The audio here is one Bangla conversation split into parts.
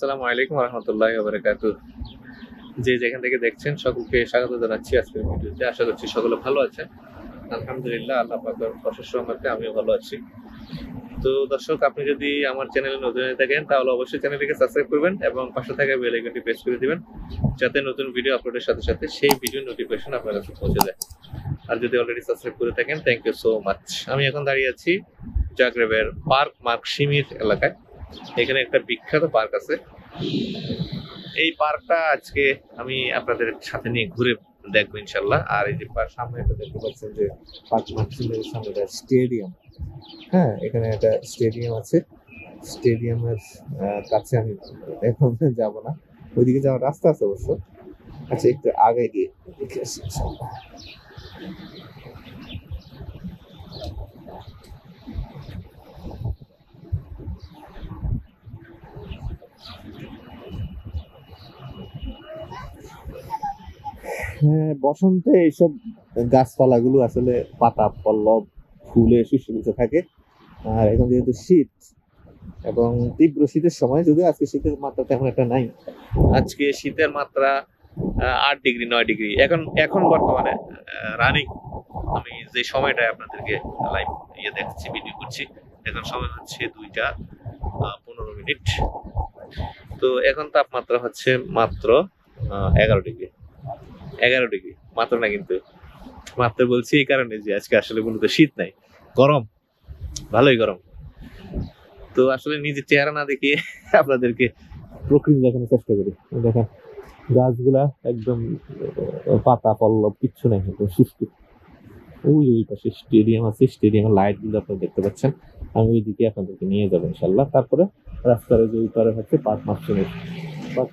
আসসালামু আলাইকুম ওয়া রাহমাতুল্লাহি ওয়া বারাকাতুহু। যে যেখান থেকে দেখছেন সকলকে স্বাগত জানাচ্ছি আজকের ভিডিওতে। আশা করছি সকলে ভালো আছেন। আলহামদুলিল্লাহ, আল্লাহ পাকের অশেষ রহমতে আমিও ভালো আছি। তো দর্শক, আপনি যদি আমার চ্যানেলে নতুন হয়ে থাকেন তাহলে অবশ্যই চ্যানেলটিকে সাবস্ক্রাইব করবেন এবং পাশে থাকা বেল আইকনটি প্রেস করে দিবেন, যাতে নতুন ভিডিও আপলোডের সাথে সাথে সেই ভিডিও নোটিফিকেশন আপনার কাছে পৌঁছে যায়। আর যদি অলরেডি সাবস্ক্রাইব করে থাকেন, থ্যাংক ইউ সো মাচ। আমি এখন দাঁড়িয়ে আছি জাগ্রেবের পার্ক মার্কসিমির এলাকায়। এখানে একটা বিখ্যাত পার্ক আছে। এই পার্কটা আজকে আমি আপনাদের সাথে নিয়ে ঘুরে দেখবো ইনশাল্লাহ। আর এই যে সামনে একটা দেখতে পাচ্ছেন যে পার্ক মার্কসিমের সামনে একটা স্টেডিয়াম। হ্যাঁ, এখানে একটা স্টেডিয়াম আছে। স্টেডিয়ামের কাছে আমি এখন যাব না, ওইদিকে যাওয়ার রাস্তা আছে অবশ্য। আচ্ছা, একটু আগে গিয়ে দেখে আসি ইনশাল্লাহ। হ্যাঁ, বসন্তে এইসব গাছপালাগুলো আসলে পাতা পল্লব ফুলে সুশোভিত থাকে। আর এখন যেহেতু শীত এবং তীব্র শীতের সময়, যদিও আজকে শীতের মাত্রা তেমন একটা নাই। আজকে শীতের মাত্রা 8 ডিগ্রি 9 ডিগ্রি এখন বর্তমানে রানিং। আমি যে সময়টায় আপনাদেরকে লাইভ দেখছি, ভিডিও করছি, এখন সময় হচ্ছে 2টা 15 মিনিট। তো এখন তাপমাত্রা হচ্ছে মাত্র 11 ডিগ্রি। 11 ডিগ্রি মাত্র না, কিন্তু মাত্র বলছি এই কারণে যে আজকে আসলে মূলত শীত নাই, গরম, ভালোই গরম। তো আসলে নিজের চেহারা না দেখিয়ে আপনাদেরকে প্রকৃতি দেখানোর চেষ্টা করি। দেখেন গাছগুলা একদম পাতা পল্লব কিচ্ছু নাই, একদম শুষ্ক। ওই পাশে স্টেডিয়াম আছে, স্টেডিয়ামের লাইট গুলো আপনারা দেখতে পাচ্ছেন। আমি ওই দিকে আপনাদেরকে নিয়ে যাবো ইনশাল্লাহ। তারপরে রাস্তার যে ওই পারে হচ্ছে পার্ক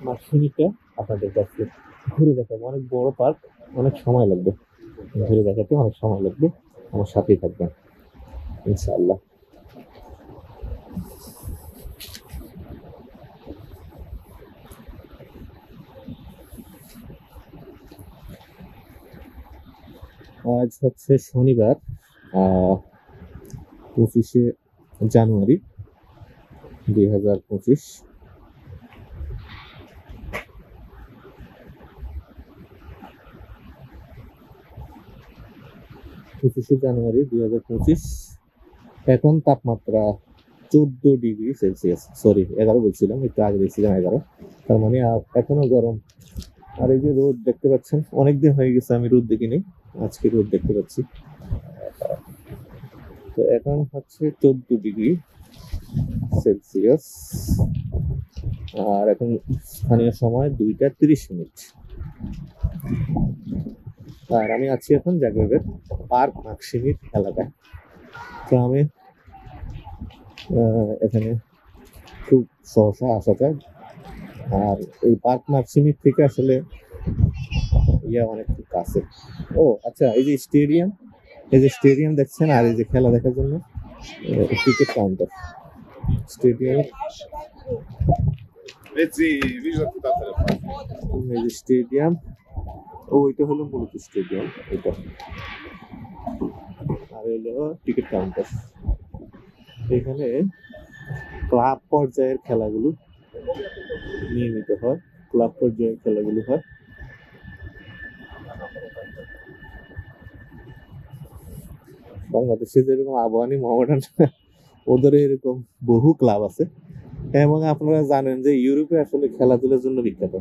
মার্কসিমিটা আপনাদের কাছে ঘুরে দেখাবো। অনেক বড় পার্ক, অনেক সময় লাগবে ঘুরে দেখাতে, অনেক সময় লাগবে। আমার সাথেই থাকবেন ইনশাআল্লাহ। আজ হচ্ছে শনিবার, 25শে জানুয়ারি 2025। এখন তাপমাত্রা 14 ডিগ্রি সেলসিয়াস। সরি, 11 বলছিলাম, একটু আগে দেখছিলাম 11। তার মানে এখনো গরম। আর এই যে রোদ দেখতে পাচ্ছেন, অনেকদিন হয়ে গেছে আমি রোদ দেখিনি, আজকে রোদ দেখতে পাচ্ছি। তো এখন হচ্ছে 14 ডিগ্রি সেলসিয়াস, আর এখন স্থানীয় সময় 2টা 30 মিনিট। আর আমি আছি এখন জাগ্রেবের পার্ক মার্কসিমির এলাকায়। তো আমি এখানে খুব সহসা আসা যায়। আর এই পার্ক মার্কসিমির থেকে আসলে অনেক কাছে। ও আচ্ছা, এই যে স্টেডিয়াম দেখছেন, আর এই যে খেলা দেখার জন্য টিকিট কাউন্টার। স্টেডিয়াম, এই যে স্টেডিয়াম, ওইটা হলো মূলত স্টেডিয়াম, এটা। আর হলো টিকিট কাউন্টার। এখানে ক্লাব পর্যায়ের খেলাগুলো নিয়মিত হয়, ক্লাব পর্যায়ের খেলাগুলো হয়। বাংলাদেশে যেরকম আবাহনী, মোহামেডান, ওদের এরকম বহু ক্লাব আছে। এবং আপনারা জানেন যে ইউরোপে আসলে খেলাধুলার জন্য বিখ্যাত।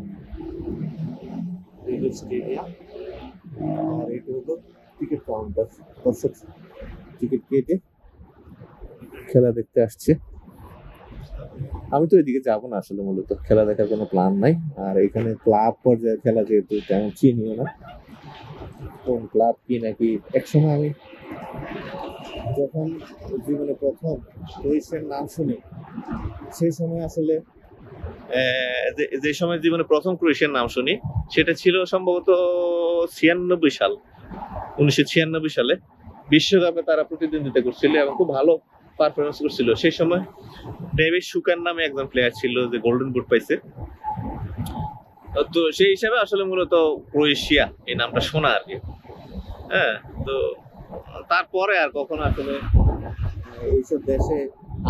আর এটা হলো টিকিট কাউন্টার। দর্শক টিকিট কেটে খেলা দেখতে আসছে। আমি তো এদিকে যাবো না আসলে, মূলত খেলা দেখার কোনো প্ল্যান নাই। আর এখানে ক্লাব পর্যায়ে খেলা যেহেতু তেমন চিনিও না, কোন ক্লাব কি নাকি। একসময় আমি যখন জীবনে প্রথম ক্রোয়েশিয়ার নাম শুনি, সেই সময় আসলে যে সময় জীবনে প্রথম ক্রোয়েশিয়ার নাম শুনি সেটা ছিল সম্ভবত 1996 সালে। বিশ্বকাপে তারা প্রতিদ্বন্দ্বিতা করছিল এবং খুব ভালো পারফরমেন্স করছিল। সেই সময় ডেভিড শুকার নামে একজন প্লেয়ার ছিল যে গোল্ডেন বুট পাইছে। তো সেই হিসাবে আসলে মূলত ক্রোয়েশিয়া এই নামটা শোনা আর কি। হ্যাঁ, তো তারপরে আর কখনো আসলে এইসব দেশে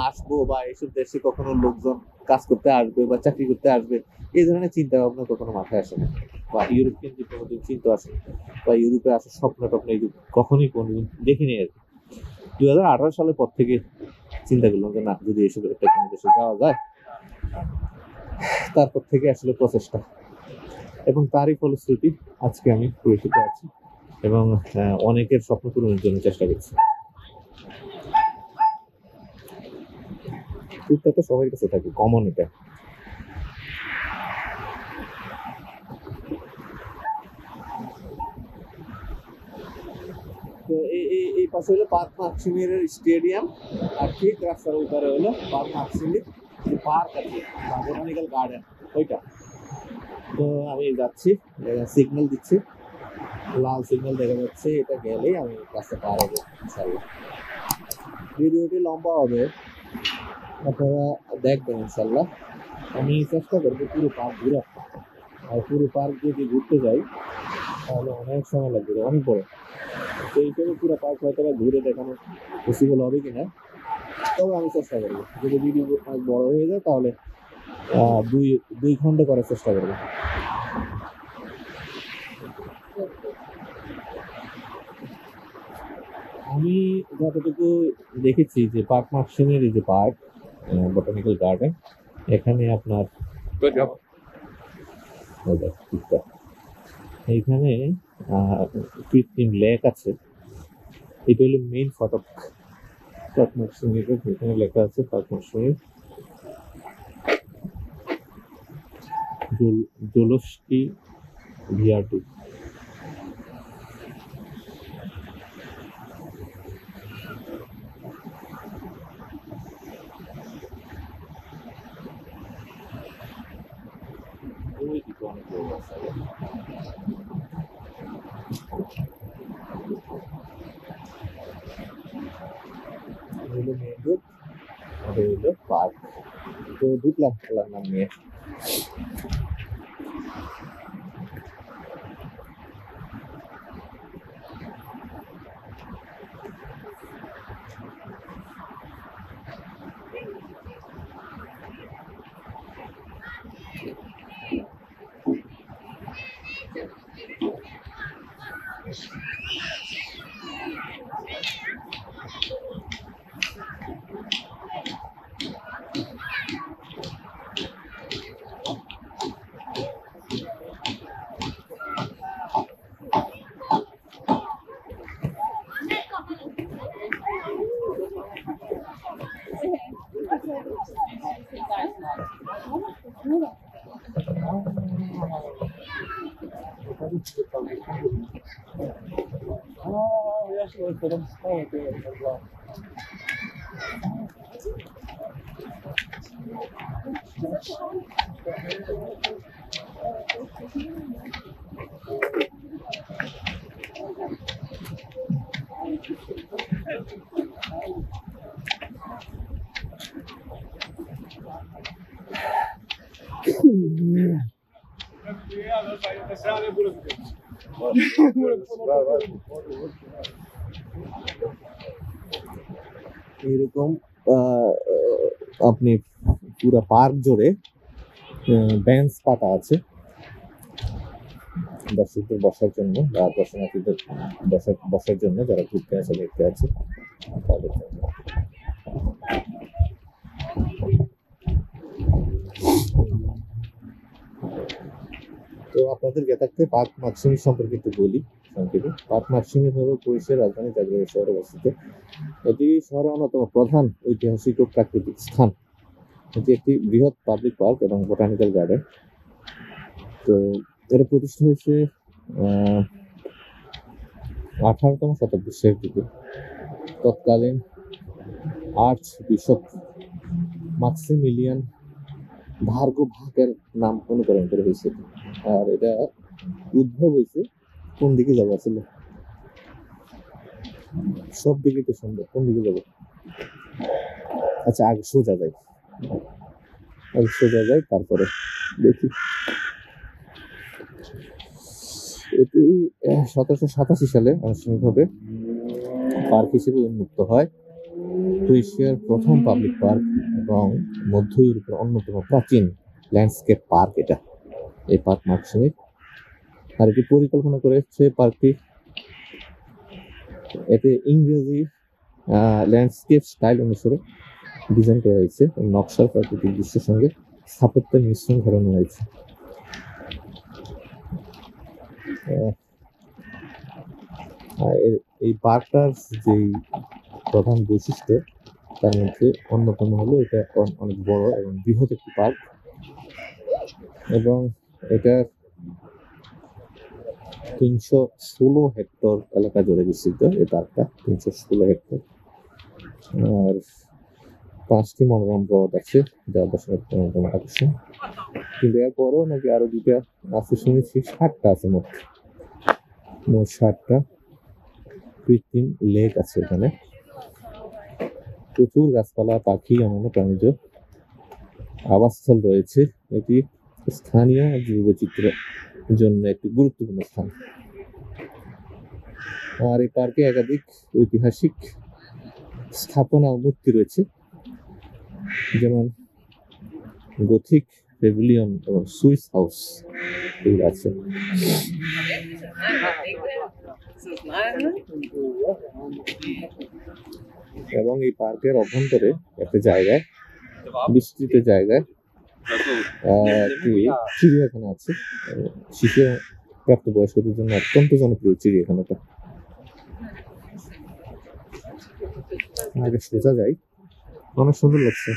আসবো বা এইসব দেশে কখনো লোকজন কাজ করতে আসবে বা চাকরি করতে আসবে, এই ধরনের চিন্তা ভাবনা কখনো মাথায় আসে না, বা ইউরোপ কেন্দ্রিক কোনোদিন চিন্তা আসে না, বা ইউরোপে আসার স্বপ্ন টপ্ন এই কখনোই কোনোদিন দেখিনি আর কি। 2018 সালের পর থেকে চিন্তা করলাম যে না, যদি এসব একটা কোনো দেশে যাওয়া যায়, তারপর থেকে আসলে প্রচেষ্টা, এবং তারই ফলশ্রুতি আজকে আমি কুয়েটে আছি এবং অনেকের স্বপ্ন পূরণের জন্য চেষ্টা করছি। ট্যুরটা তো সবার কাছে থাকে, কমন এটা। তো এই পাশে হলো পার্ক মাক্সিমের স্টেডিয়াম, আর ঠিক রাস্তার ওই পারে হলো পার্ক মাক্সিমের যে পার্ক আছে বা বোটানিক্যাল গার্ডেন, ওইটা। তো আমি যাচ্ছি, সিগন্যাল দিচ্ছি, লাল সিগন্যাল দেখা যাচ্ছে, এটা গেলেই আমি রাস্তা পার হবো ইনশাল্লাহ। ভিডিওটি লম্বা হবে, আপনারা দেখবেন ইনশাল্লাহ। আমি চেষ্টা করবো পুরো পার্ক ঘুরে, আর পুরো পার্ক যদি ঘুরতে যাই তাহলে অনেক সময় লাগবে, অনেক বড়। তো এই হিসেবে পুরো পার্ক হয়তো বা ঘুরে দেখানো পসিবল হবে কিনা, তবে আমি চেষ্টা করবো। যদি ভিডিও বড় হয়ে যায় তাহলে দুই খণ্ড করার চেষ্টা করবো। আমি যতটুকু দেখেছি যে পার্ক মার্কসিমের এই যে পার্ক বোটানিক্যাল গার্ডেন, এখানে আপনার এইখানে কৃত্রিম লেক আছে। এটা হলো মেইন ফটক পার্ক মার্কসিমের, এখানে লেখা আছে পার্ক মার্কসিমের জলস্কি ভিআরটি। অনেক বড় আছে। হলো মেইন রোড, আর হলো পার্ক। তো ঢুকলাম খেলার নাম নিয়ে। এরকম আপনি পুরো পার্ক জুড়ে বেঞ্চ পাতা আছে দর্শকদের বসার জন্য বা দর্শনার্থীদের বসার জন্য, যারা ঘুরতে আসে দেখতে আছে তাদের জন্য। তো আপনাদের জ্ঞাতার্থে পার্ক মার্কসিম সম্পর্কে একটু বলি সংক্ষেপে। পার্ক মার্কসিম হল ক্রোয়েশিয়ার রাজধানী জাগ্রেব শহরে অবস্থিত। এটি শহরের অন্যতম প্রধান ঐতিহাসিক ও প্রাকৃতিক স্থান। এটি একটি বৃহৎ পাবলিক পার্ক এবং বোটানিক্যাল গার্ডেন। তো এটা প্রতিষ্ঠা হয়েছে 18তম শতাব্দীর শেষ দিকে তৎকালীন আর্চ বিশপ মাক্সিমিলিয়ান ভার্গোভাকের নাম অনুকরণ করে হয়েছে। আর এটা উদ্ভব হয়েছে, কোন দিকে যাবো আসলে, সব দিকে তো সুন্দর, কোন দিকে যাবো? আচ্ছা, আগে সোজা যাই, তারপরে দেখি। এটি 1787 সালে আনুষ্ঠানিকভাবে পার্ক হিসেবে উন্মুক্ত হয় ক্রোয়েশিয়ার প্রথম পাবলিক পার্ক এবং মধ্য ইউরোপের অন্যতম প্রাচীন ল্যান্ডস্কেপ পার্ক এটা। এই পার্ক মার্কসিমিক, আর এটি পরিকল্পনা করেছে পার্কটি, এতে ইংরেজি ল্যান্ডস্কেপ স্টাইল অনুসারে ডিজাইন করা হয়েছে। নকশার প্রাকৃতিক দৃশ্যের সঙ্গে স্থাপত্যের মিশ্রণ ঘটানো হয়েছে। এই পার্কটার যেই প্রধান বৈশিষ্ট্য তার মধ্যে অন্যতম হলো এটা অনেক বড় এবং বৃহৎ একটি পার্ক, এবং এটা 316 হেক্টর এলাকা জুড়ে বিস্তৃত। এই পার্কটা 316 হেক্টর, আর 5টি মনোরম হ্রদ আছে যা দর্শনার্থীদের অন্যতম আকর্ষণ। কিন্তু এরপরেও নাকি আরো 2টা আছে শুনেছি, 7টা আছে মোট 7টা কৃত্রিম লেক আছে এখানে। প্রচুর গাছপালা, পাখি, অন্যান্য প্রাণীজ আবাসস্থল রয়েছে। এটি স্থানীয় জীববৈচিত্র্যের জন্য একটি গুরুত্বপূর্ণ স্থান। আর এই পার্কে একাধিক ঐতিহাসিক স্থাপনা ও মূর্তি রয়েছে, যেমন গথিক প্যাভিলিয়ন এবং সুইস হাউস এগুলো আছে। এবং এই পার্কের অভ্যন্তরে একটা জায়গায়, বিস্তৃত জায়গায় একটি চিড়িয়াখানা আছে। শিশু প্রাপ্তবয়স্কদের জন্য অত্যন্ত জনপ্রিয় চিড়িয়াখানাটা। আগে সোজা যাই, অনেক সুন্দর লাগছে।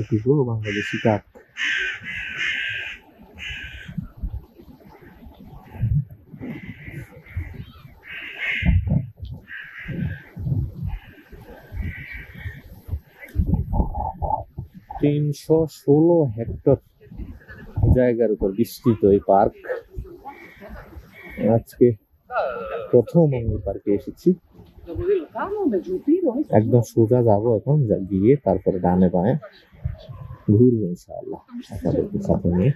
এটিও বাংলাদেশি কাক। $316 হেক্টর জায়গার উপর বিস্তৃত এই পার্ক। আজকে প্রথম আমি পার্কে এসেছি। একদম সোজা যাবো এখন, গিয়ে তারপরে ডানে বাঁয়ে ঘুরবো ইনশাআল্লাহ আপনাদেরকে সাথে নিয়ে।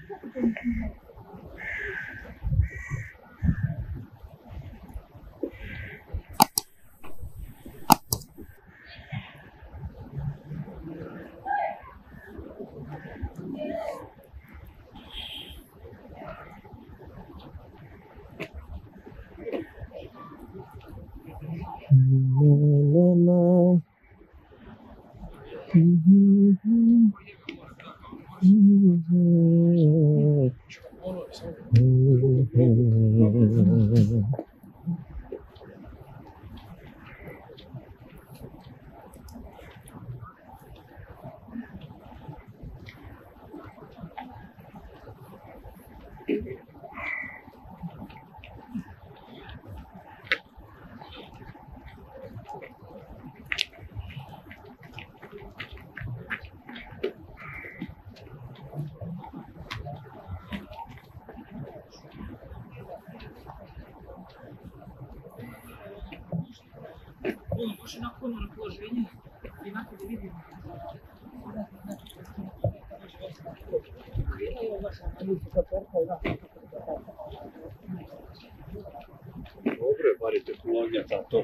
Dobre, bar je tehnologija to.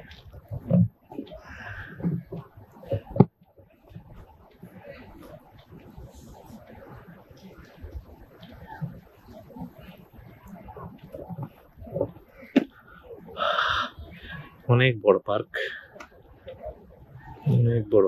অনেক বড় পার্ক, অনেক বড়।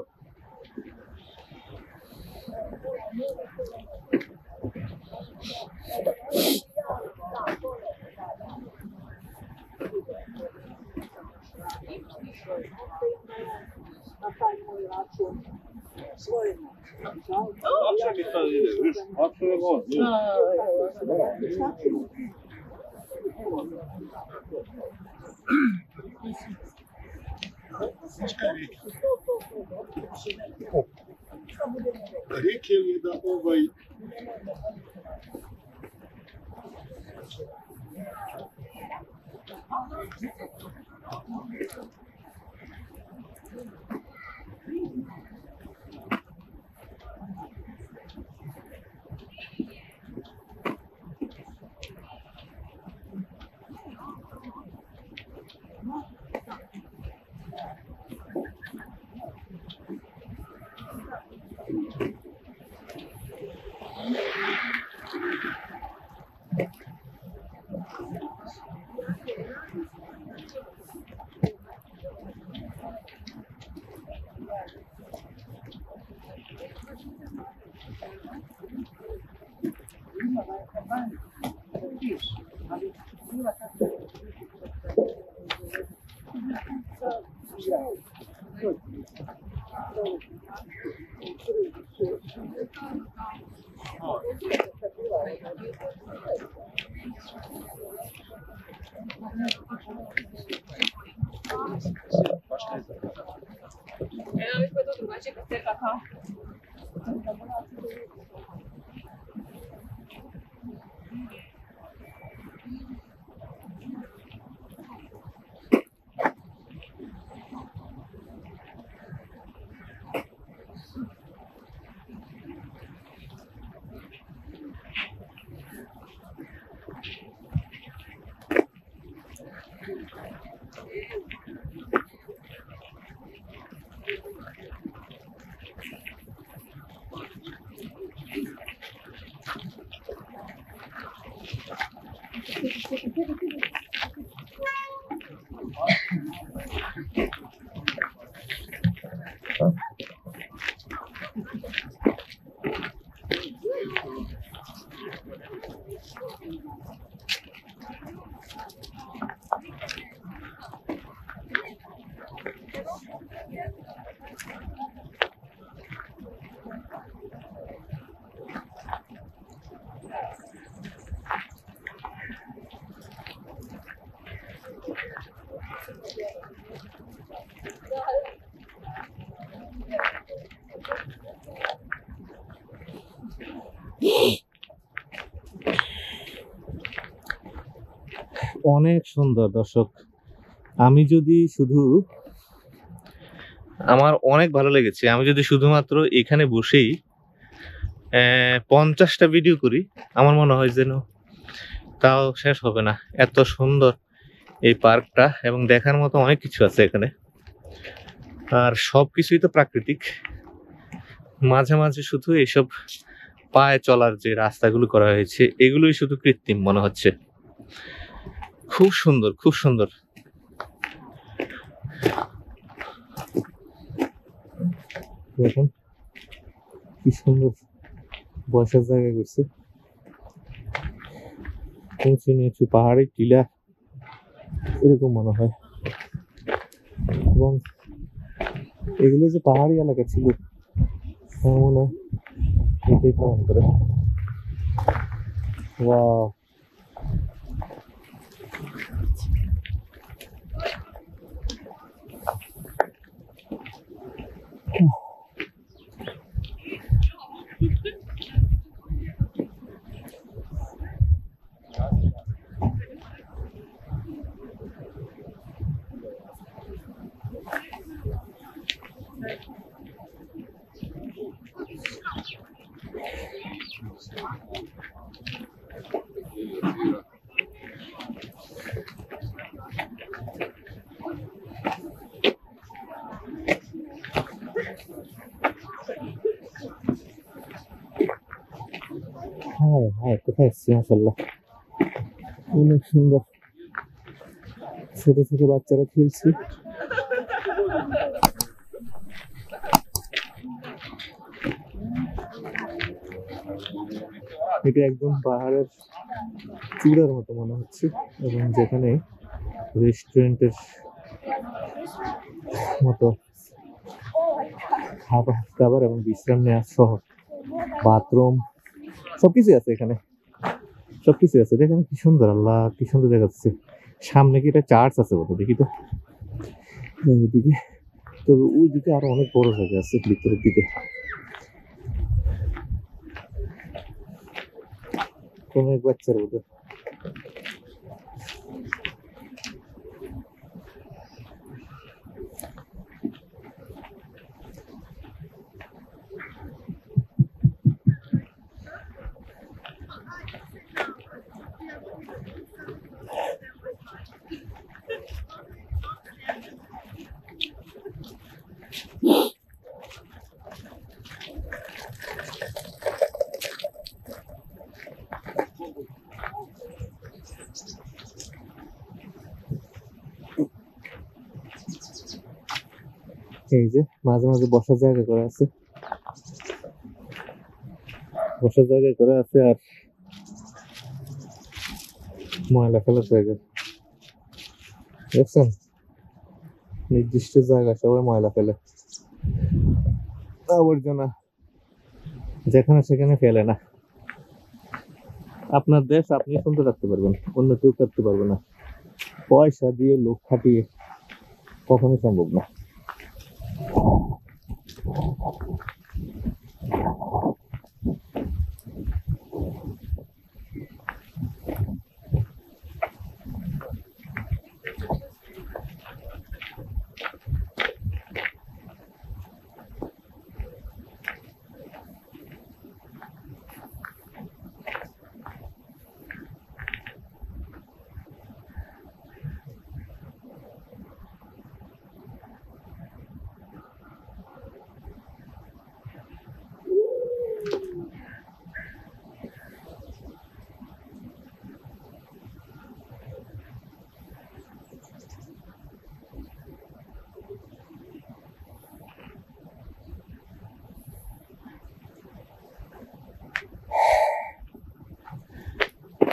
Akşam bir tane ide, üç, akşam var. Rikeli da অনেক সুন্দর দর্শক। আমি যদি শুধু, আমার অনেক ভালো লেগেছে, আমি যদি শুধুমাত্র এখানে বসেই 50টা ভিডিও করি আমার মনে হয় যেন তাও শেষ হবে না। এত সুন্দর এই পার্কটা, এবং দেখার মতো অনেক কিছু আছে এখানে। আর সবকিছুই তো প্রাকৃতিক, মাঝে মাঝে শুধু এইসব পায়ে চলার যে রাস্তাগুলো করা হয়েছে এগুলোই শুধু কৃত্রিম মনে হচ্ছে। খুব সুন্দর, খুব সুন্দর। দেখুন কি সুন্দর বসার জায়গা করছে, উঁচু নিচু পাহাড়ি টিলা এরকম মনে হয়। এবং এগুলো যে পাহাড়ি এলাকা ছিল মনে হয় এটাই প্রমাণ করে। ওয়াও, হ্যাঁ হ্যাঁ, কোথায় এসছি মাশাআল্লাহ, অনেক সুন্দর। ছোট ছোট বাচ্চারা খেলছে। এটা একদম পাহাড়ের চূড়ার মতো মনে হচ্ছে, এবং যেখানে রেস্টুরেন্টের মতো খাবার দাবার এবং বিশ্রাম নেওয়া সহ বাথরুম সবকিছু আছে এখানে, সবকিছু আছে। দেখেন কি সুন্দর, আল্লাহ কি সুন্দর দেখাচ্ছে। সামনে কি এটা চার্চ আছে বলতো, দেখি তো এদিকে। তবে ওই দিকে আরো অনেক বড় জায়গা আছে ভিতরের দিকে, কোন এক বাচ্চার মতো। এই যে মাঝে মাঝে বসার জায়গা করা আছে, বসার জায়গা করা আছে, আর ময়লা ফেলার জায়গা দেখছেন, নির্দিষ্ট জায়গা সবাই ময়লা ফেলে, আবর্জনা যেখানে সেখানে ফেলে না। আপনার দেশ আপনি সুন্দর রাখতে পারবেন, অন্য কেউ করতে পারবে না। পয়সা দিয়ে লোক খাটিয়ে কখনোই সম্ভব না।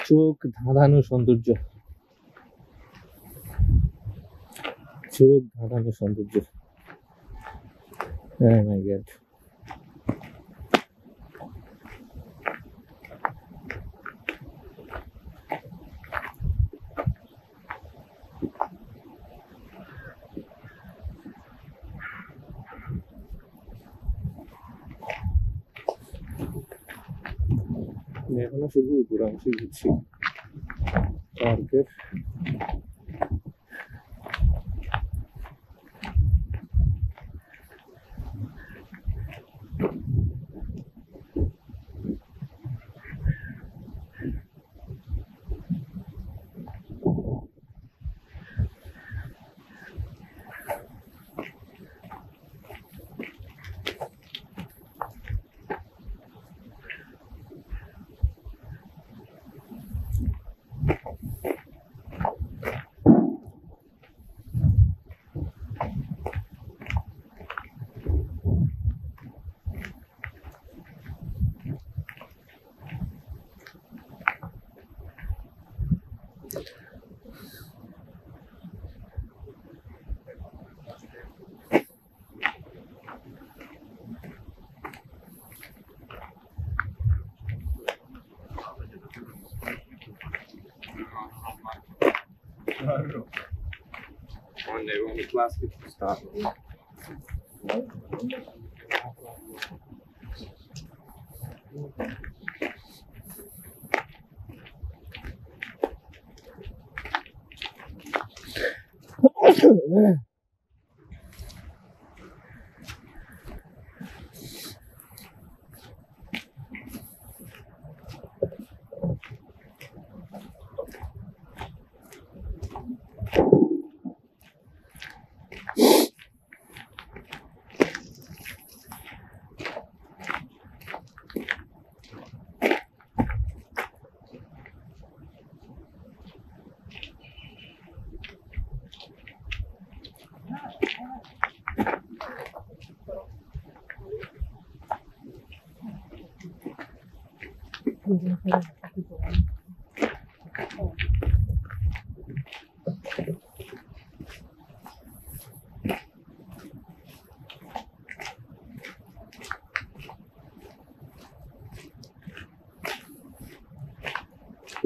চোখ ধাঁধানো সৌন্দর্য, চোখ ধাঁধানো সৌন্দর্য। Oh my God. এখনো শুধু উপর অংশে ঘুরছি পার্কের। One day when the class gets to start.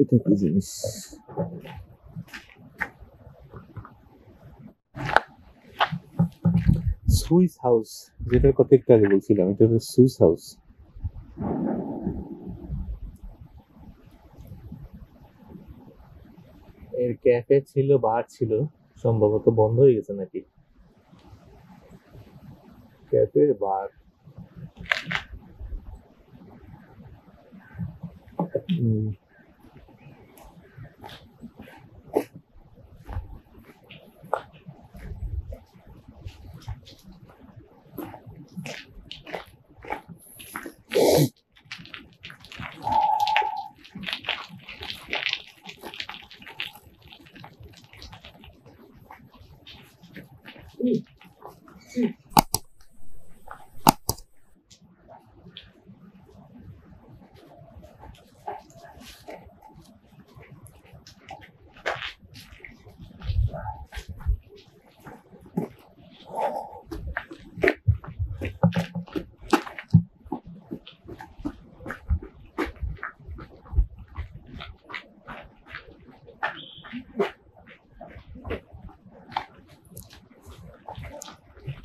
এটা কি জিনিস? সুইস হাউস, যেটার কথা একটু আগে বলছিলাম, এটা হলো সুইস হাউস। এর ক্যাফে ছিল, বার ছিল, সম্ভবত বন্ধ হয়ে গেছে নাকি। ক্যাফে বার,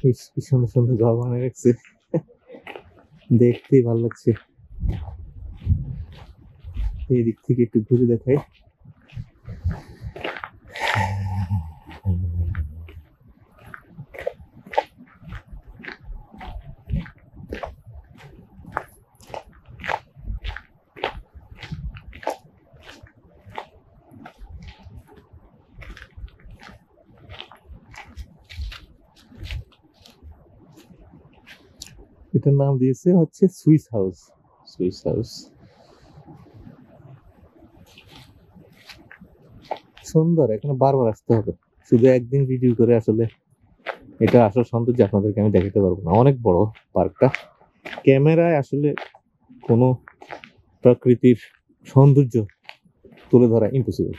কি সুন্দর সুন্দর ঘর বানিয়ে রাখছে, দেখতেই ভালো লাগছে। এই দিক থেকে একটু ঘুরে দেখাই। এটার নাম দিয়েছে হচ্ছে সুইস হাউস। সুইস হাউস সুন্দর, এখানে বারবার আসতে হবে। শুধু একদিন ভিডিও করে আসলে এটা আসল সৌন্দর্য আপনাদেরকে আমি দেখাতে পারবো না। অনেক বড় পার্কটা, ক্যামেরায় আসলে কোনো প্রকৃতির সৌন্দর্য তুলে ধরা ইম্পসিবল।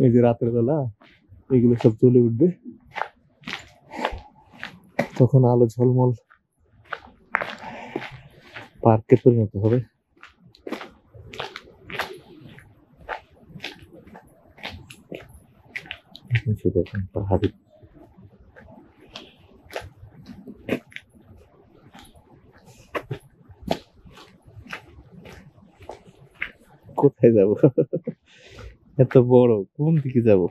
এই যে রাতের বেলা এগুলো সব চলে উঠবে, তখন আলো ঝলমল পার্কে পরিণত হবে। দেখুন পাহাড়ি, কোথায় যাব? এত বড়, কোন দিকে যাব?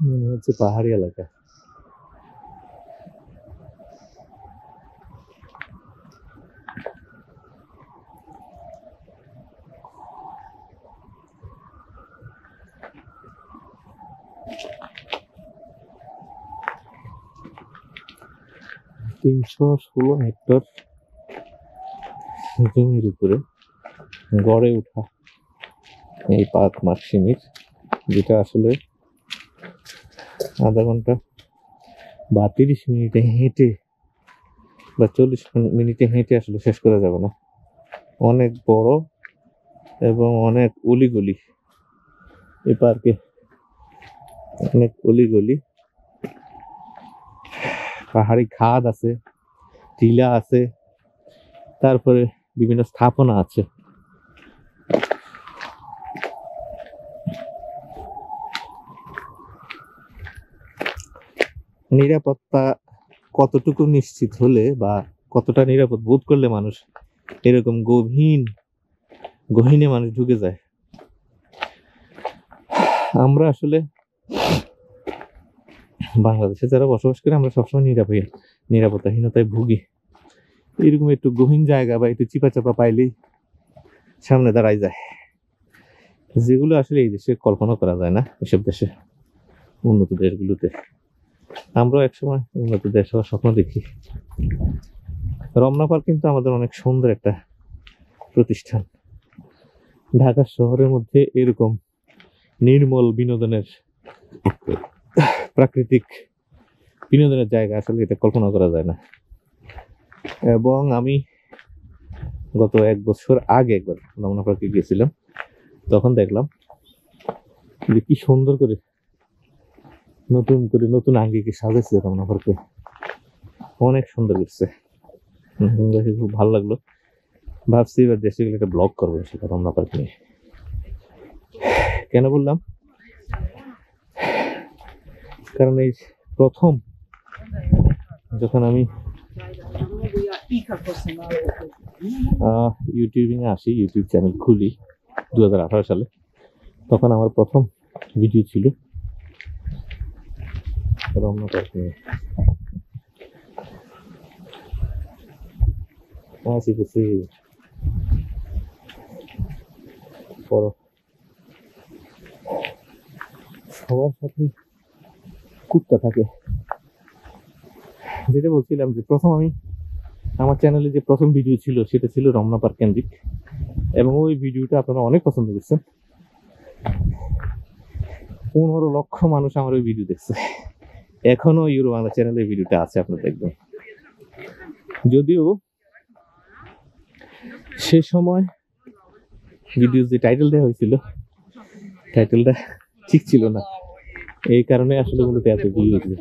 মনে হচ্ছে পাহাড়ি এলাকা। 316 হেক্টর জমির উপরে গড়ে ওঠা এই পার্ক মার্কশিমির, যেটা আসলে আধা ঘন্টা বা 30 মিনিটে হেঁটে বা 40 মিনিটে হেঁটে আসলে শেষ করা যাবে না। অনেক বড় এবং অনেক অলিগলি এই পার্কে, অনেক অলিগলি, পাহাড়ি খাদ আছে, টিলা আছে, তারপরে বিভিন্ন স্থাপনা আছে। নিরাপত্তা কতটুকু নিশ্চিত হলে বা কতটা নিরাপদ বোধ করলে মানুষ এরকম গহীনে মানুষ ঢুকে যায়? আমরা আসলে বাংলাদেশে যারা বসবাস করে আমরা সবসময় নিরাপত্তাহীনতায় ভুগি। এরকম একটু গহীন জায়গা বা একটু চিপা চাপা পাইলেই সামনে দাঁড়াই যায়, যেগুলো আসলে এই দেশে কল্পনা করা যায় না। এসব দেশে, উন্নত দেশগুলোতে আমরাও একসময় উন্নত দেশ হওয়ার স্বপ্ন দেখি। রমনা পার্ক কিন্তু আমাদের অনেক সুন্দর একটা প্রতিষ্ঠান। ঢাকা শহরের মধ্যে এরকম নির্মল বিনোদনের প্রাকৃতিক বিনোদনের জায়গা, আসলে এটা কল্পনা করা যায় না। এবং আমি গত 1 বছর আগে একবার রমনা পার্কে গেছিলাম, তখন দেখলাম যে কি সুন্দর করে নতুন আঙ্গিকে সাজাইছে রমনা পার্কে, অনেক সুন্দর করছে। দেখে খুব ভালো লাগলো। ভাবছি এবার দেশে গেলে একটা ব্লগ করবো সেটা রমনা পার্ক নিয়ে। কেন বললাম, কারণ এই প্রথম যখন আমি ইউটিউবিং এ আসি, ইউটিউব চ্যানেল খুলি 2018 সালে, তখন আমার প্রথম ভিডিও ছিল রমনা পার্ক নিয়ে। সবার সাথে কুত্তা থাকে। যেটা বলছিলাম যে প্রথম আমি আমার চ্যানেলে যে প্রথম ভিডিও ছিল সেটা ছিল রমনা পার্ক কেন্দ্রিক, এবং ওই ভিডিওটা আপনারা অনেক পছন্দ করছেন। 15 লক্ষ মানুষ আমার ওই ভিডিও দেখছে। এখনো ইউরো বাংলা চ্যানেলে ভিডিওটা আছে, আপনারা দেখবেন। যদিও সে সময় ভিডিও যে টাইটেল দেওয়া হয়েছিল, টাইটেলটা ঠিক ছিল না, এই কারণে আসলে মূলত এত ভিউ হয়েছিল।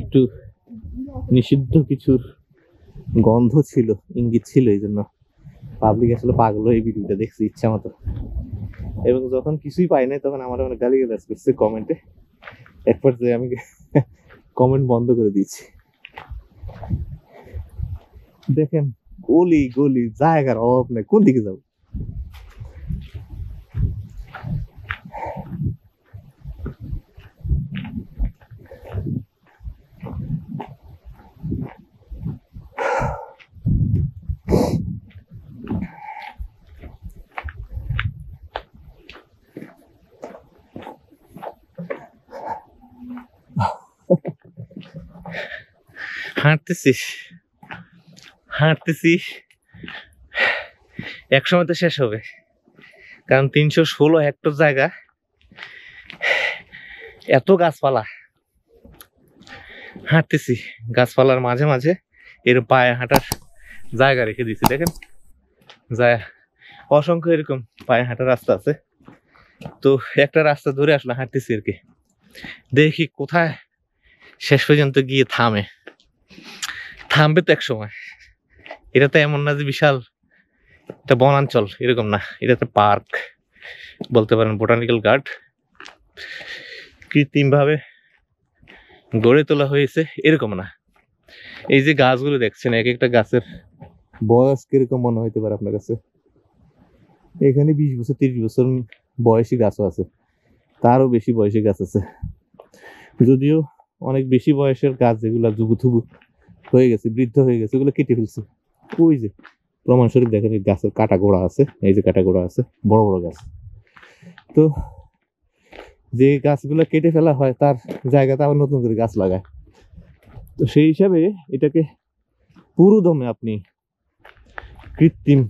একটু নিষিদ্ধ কিছুর গন্ধ ছিল, ইঙ্গিত ছিল, এই জন্য পাবলিক আসলে পাগল হয়ে ভিডিওটা দেখছে ইচ্ছা মতো। এবং যখন কিছুই পাই নাই তখন আমার অনেক গালিগালাজ করছে কমেন্টে। এক পর্যায়ে আমি কমেন্ট বন্ধ করে দিয়েছি। দেখেন গলি গলি জায়গার অভাব নেই, কোন দিকে যাবো? হাঁটতেছি এক সময় তো শেষ হবে, কারণ 316 হেক্টর জায়গা, এত গাছপালা। হাঁটতেছি গাছপালার মাঝে মাঝে এর পায়ে হাঁটার জায়গা রেখে দিয়েছি, দেখেন যায় অসংখ্য এরকম পায়ে হাঁটার রাস্তা আছে। তো একটা রাস্তা ধরে আসলে হাঁটতেছি আর কি, দেখি কোথায় শেষ পর্যন্ত গিয়ে থামবে তো এক সময়। এটা তো এমন না যে বিশাল একটা বনাঞ্চল, এরকম না, এটা একটা পার্ক বলতে পারেন, বোটানিক্যাল গার্ড কৃত্রিম ভাবে গড়ে তোলা হয়েছে এরকম না। এই যে গাছগুলো দেখছেন, এক একটা গাছের বয়স কিরকম মনে হইতে পারে আপনার কাছে? এখানে 20 বছর 30 বছর বয়সী গাছও আছে, তারও বেশি বয়সী গাছ আছে। যদিও অনেক বেশি বয়সের গাছ যেগুলো জুবুথুবু হয়ে গেছে, বৃদ্ধ হয়ে গেছে, ওগুলো কেটে ফেলছে। ওই যে প্রমাণস্বরূপ দেখেন গাছের কাটা গোড়া আছে, এই যে কাটা গোড়া আছে, বড় বড় গাছ। তো যে গাছগুলো কেটে ফেলা হয় তার জায়গাতে আবার নতুন করে গাছ লাগায়। তো সেই হিসাবে এটাকে পুরো দমে আপনি কৃত্রিম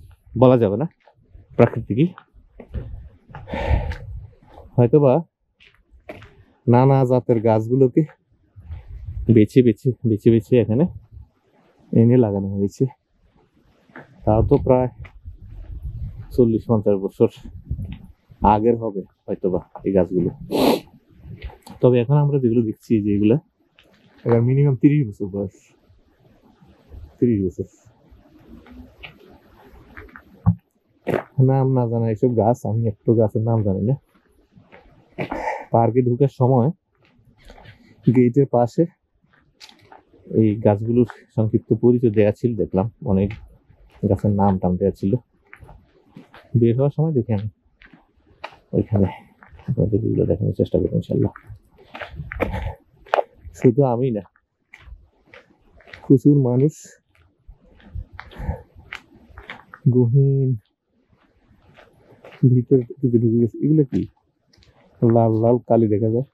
বলা যাবে না, প্রাকৃতিকই। হয়তোবা নানা জাতের গাছগুলোকে বেছে বেছে এখানে এনে লাগানো হয়েছে। তাও তো প্রায় 40-50 বছর আগের হবে হয়তোবা এই গাছগুলো। তবে এখন আমরা যেগুলো দেখছি, যেগুলা এবার মিনিমাম 30 বছর বয়স, 30 বছর। নাম না জানা এইসব গাছ, আমি একটু গাছের নাম জানি না। পার্কে ঢুকার সময় গেটের পাশে এই গাছগুলোর সংক্ষিপ্ত পরিচয় দেওয়া ছিল, দেখলাম অনেক গাছের নাম টাম দেওয়া ছিল। বের হওয়ার সময় দেখি আমি ওইখানে আপনাদের এগুলো দেখানোর চেষ্টা করবো ইনশাল্লাহ। শুধু আমি না, প্রচুর মানুষ গহীন ভিতরে ঢুকে গেছে। এগুলো কি লাল লাল কালি দেখা যায়?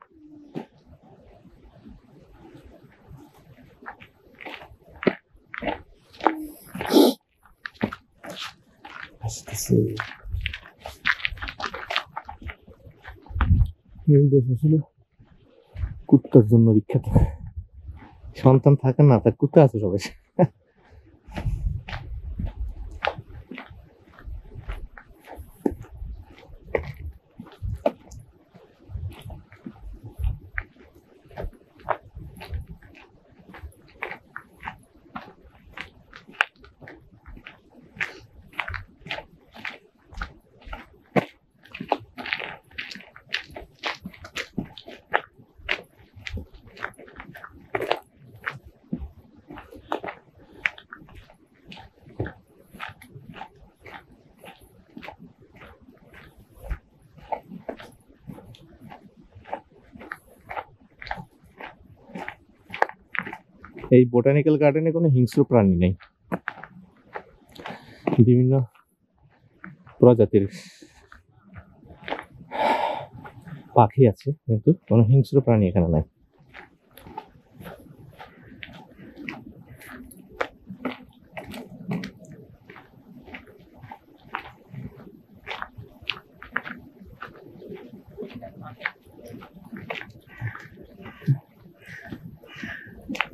এই দেশ আসলে কুত্তার জন্য বিখ্যাত। সন্তান থাকে না, তার কুত্তা আছে সবাই। এই বোটানিক্যাল গার্ডেনে কোনো হিংস্র প্রাণী নেই, বিভিন্ন প্রজাতির পাখি আছে, কিন্তু কোনো হিংস্র প্রাণী এখানে নাই।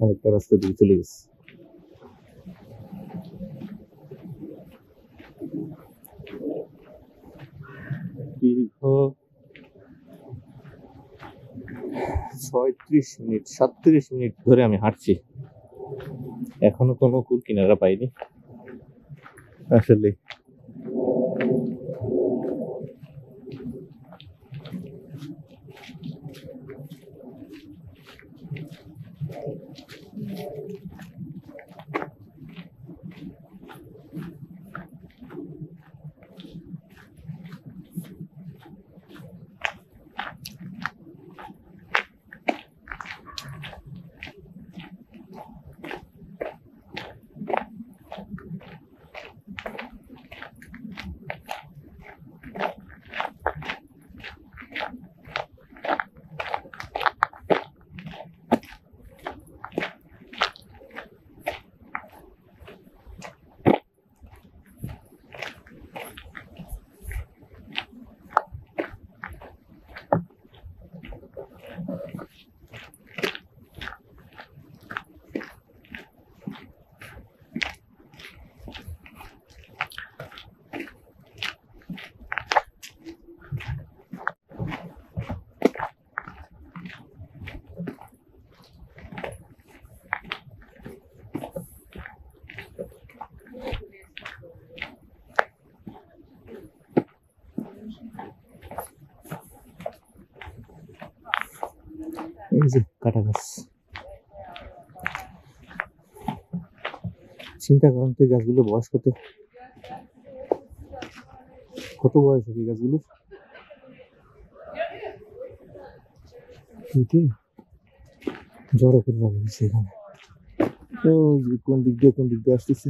আরেকটা রাস্তা দিয়ে চলে গেছে। দীর্ঘ 37 মিনিট ধরে আমি হাঁটছি, এখনো কোনো কুল কিনারা পাইনি আসলে। এই যে কাটা গাছ, চিন্তা করেন তো এই গাছগুলো বয়স কত, কত বয়স হবে এই গাছগুলো। জড়ো করে রাখা হয়েছে এখানে। তো কোন দিক দিয়ে আসতেছে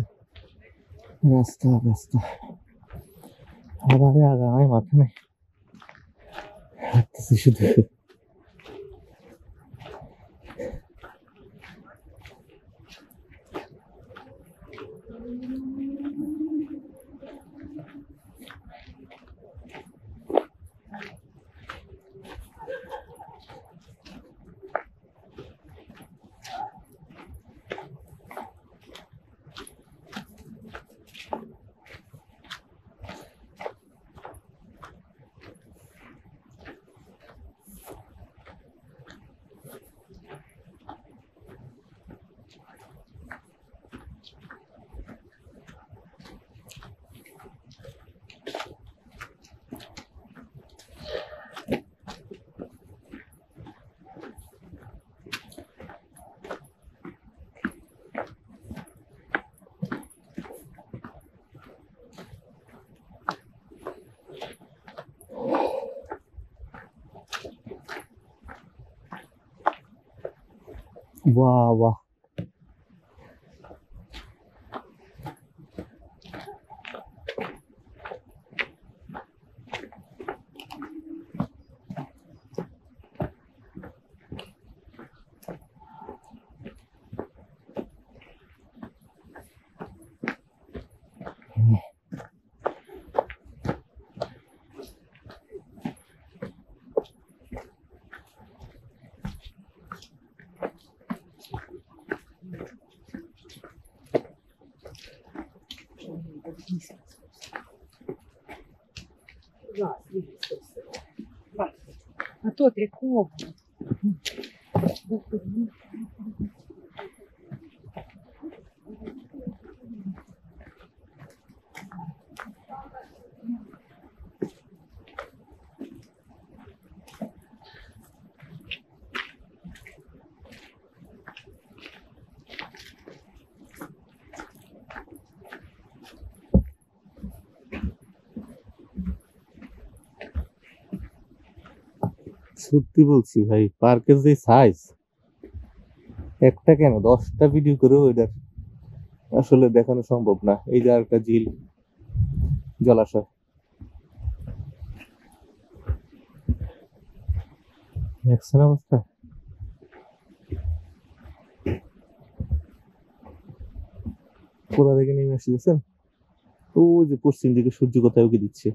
রাস্তা, আবার আগামাই মাথা নেই, হাঁটতেছি শুধু। वाह वाह, А то ти кого? সত্যি বলছি ভাই, পার্কের যে সাইজ, একটা কেন 10টা ভিডিও করেও এটার আসলে দেখানো সম্ভব না। এই যে একটা ঝিল, জলাশয়, দেখছেন অবস্থা। কোথা থেকে নেমে আসছে দেখছেন? ওই যে পশ্চিম দিকে সূর্য কোথায় উঁকি দিচ্ছে।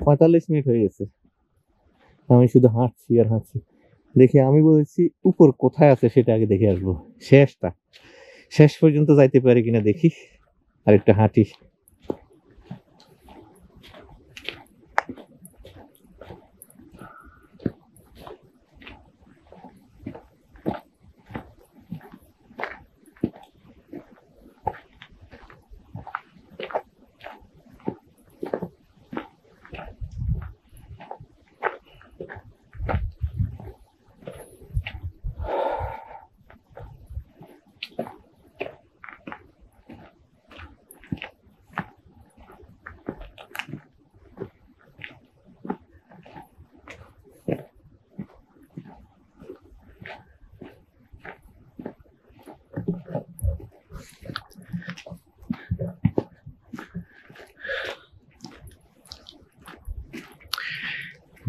45 মিনিট হয়ে গেছে, আমি শুধু হাঁটছি আর হাঁটছি। দেখি, আমি বলেছি উপর কোথায় আছে সেটা আগে দেখে আসবো, শেষ পর্যন্ত যাইতে পারি কিনা দেখি, আর একটু হাঁটি।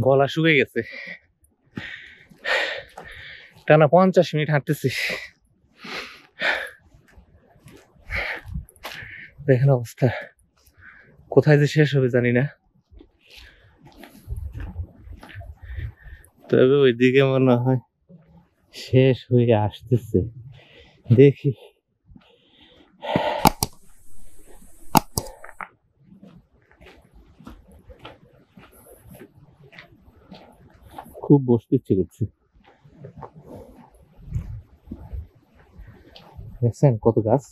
গলা শুকিয়ে গেছে, টানা 50 মিনিট হাঁটতেছি। দেখেন অবস্থা, কোথায় যে শেষ হবে জানি না। তবে ওইদিকে মনে হয় শেষ হয়ে আসতেছে, দেখি। খুব বসতে ইচ্ছে করছে। দেখছেন কত গাছ।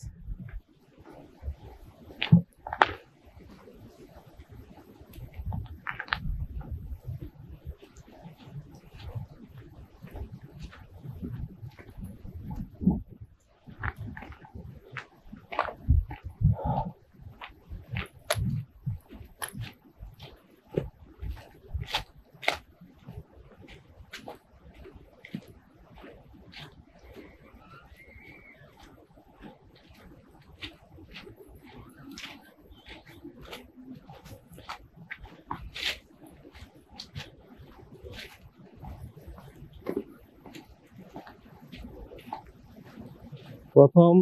প্রথম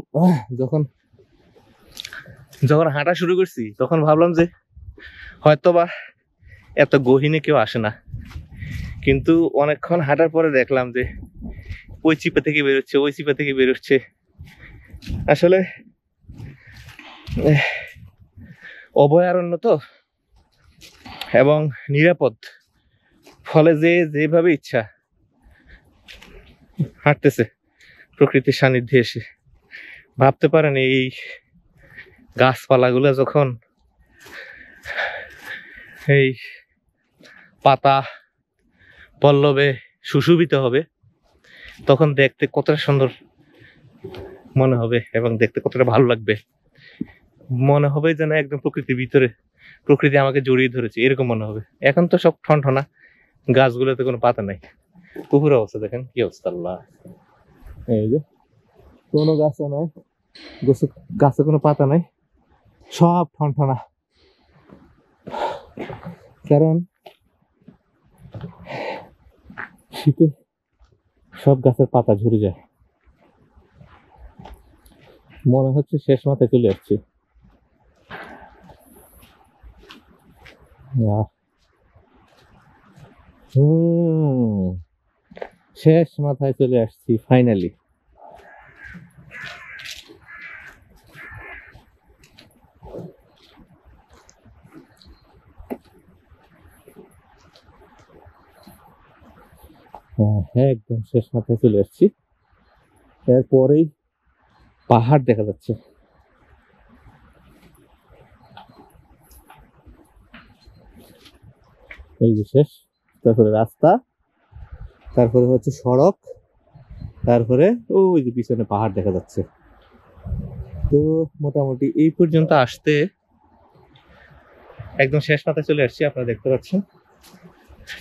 যখন হাঁটা শুরু করছি তখন ভাবলাম যে হয়তোবা এত গহীনে কেউ আসে না, কিন্তু অনেকক্ষণ হাঁটার পরে দেখলাম যে ওই চিপা থেকে বেরোচ্ছে, ওই চিপা থেকে বেরোচ্ছে। আসলে অভয়ারণ্য তো, এবং নিরাপদ, ফলে যেভাবে ইচ্ছা হাঁটতেছে প্রকৃতির সান্নিধ্যে এসে। ভাবতে পারেন এই গাছপালাগুলো যখন এই পাতা পল্লবে সুশোভিত হবে, তখন দেখতে কতটা সুন্দর মনে হবে এবং দেখতে কতটা ভালো লাগবে। মনে হবে যেন একদম প্রকৃতির ভিতরে, প্রকৃতি আমাকে জড়িয়ে ধরেছে, এরকম মনে হবে। এখন তো সব ঠনঠনা, গাছগুলোতে কোনো পাতা নাই। পুকুর অবস্থা দেখেন কি অবস্থা, আল্লাহ। এই যে কোনো গাছও নাই, গাছে কোনো পাতা নাই, সব ঠনঠনা। কারণ শীতে সব গাছের পাতা ঝরে যায়। মনে হচ্ছে শেষ মাথায় চলে আসছে। শেষ মাথায় চলে আসছি ফাইনালি। একদম শেষ মাথায় চলে আসছি। এরপরেই পাহাড় দেখা যাচ্ছে। এই যে শেষ, তারপরে রাস্তা, তারপরে হচ্ছে সড়ক, তারপরে ওই যে পিছনে পাহাড় দেখা যাচ্ছে। তো মোটামুটি এই পর্যন্ত আসতে একদম শেষ মাথায় চলে আসছি। আপনারা দেখতে পাচ্ছেন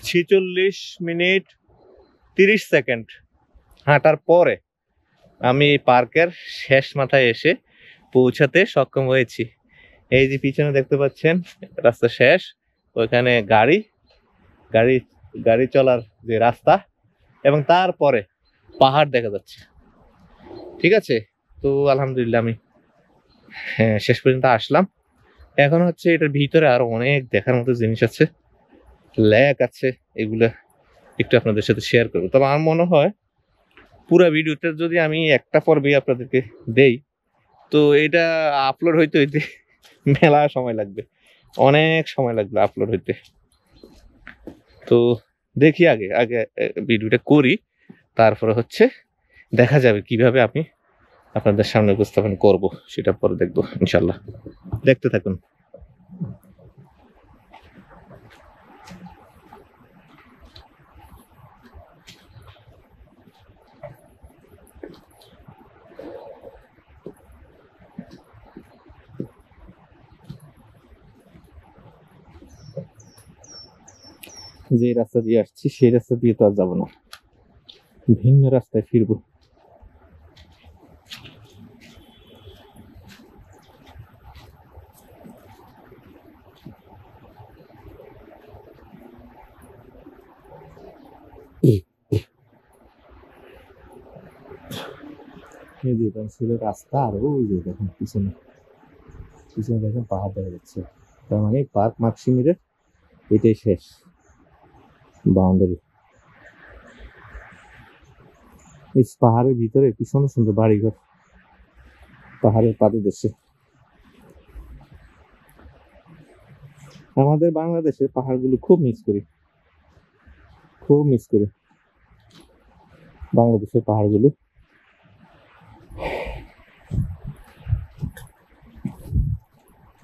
46 মিনিট 30 সেকেন্ড হাঁটার পরে আমি পার্কের শেষ মাথায় এসে পৌঁছাতে সক্ষম হয়েছি। এই যে পিছনে দেখতে পাচ্ছেন রাস্তা শেষ, ওইখানে গাড়ি গাড়ি গাড়ি চলার যে রাস্তা, এবং তারপরে পাহাড় দেখা যাচ্ছে। ঠিক আছে, তো আলহামদুলিল্লাহ আমি শেষ পর্যন্ত আসলাম। এখন হচ্ছে এটার ভিতরে আরো অনেক দেখার মতো জিনিস আছে, লেক আছে, এগুলো একটু আপনাদের সাথে শেয়ার করবো। তবে আমার মনে হয় পুরো ভিডিওটা যদি আমি একটা পর্বে আপনাদেরকে দেই, তো এটা আপলোড হইতে হইতে মেলা সময় লাগবে, অনেক সময় লাগবে আপলোড হইতে। তো দেখি আগে আগে ভিডিওটা করি, তারপরে হচ্ছে দেখা যাবে কিভাবে আমি আপনাদের সামনে উপস্থাপন করব, সেটা পরে দেখবো ইনশাল্লাহ। দেখতে থাকুন। যে রাস্তা দিয়ে আসছি সেই রাস্তা দিয়ে তো আর যাবো না, ভিন্ন রাস্তায় ফিরবো। এই যে এটা ছিল রাস্তা, আর ওই যে দেখেন পিছনে পিছনে দেখেন পাহাড় দেখা যাচ্ছে। তার মানে পার্ক মাক্সিমিরের এটাই শেষ বাউন্ডারি। এই পাহাড়ের ভিতরে কি সুন্দর সুন্দর বাড়িঘর পাহাড়ের পাদদেশে। আমাদের বাংলাদেশের পাহাড়গুলো খুব মিস করি, খুব মিস করি বাংলাদেশের পাহাড়গুলো।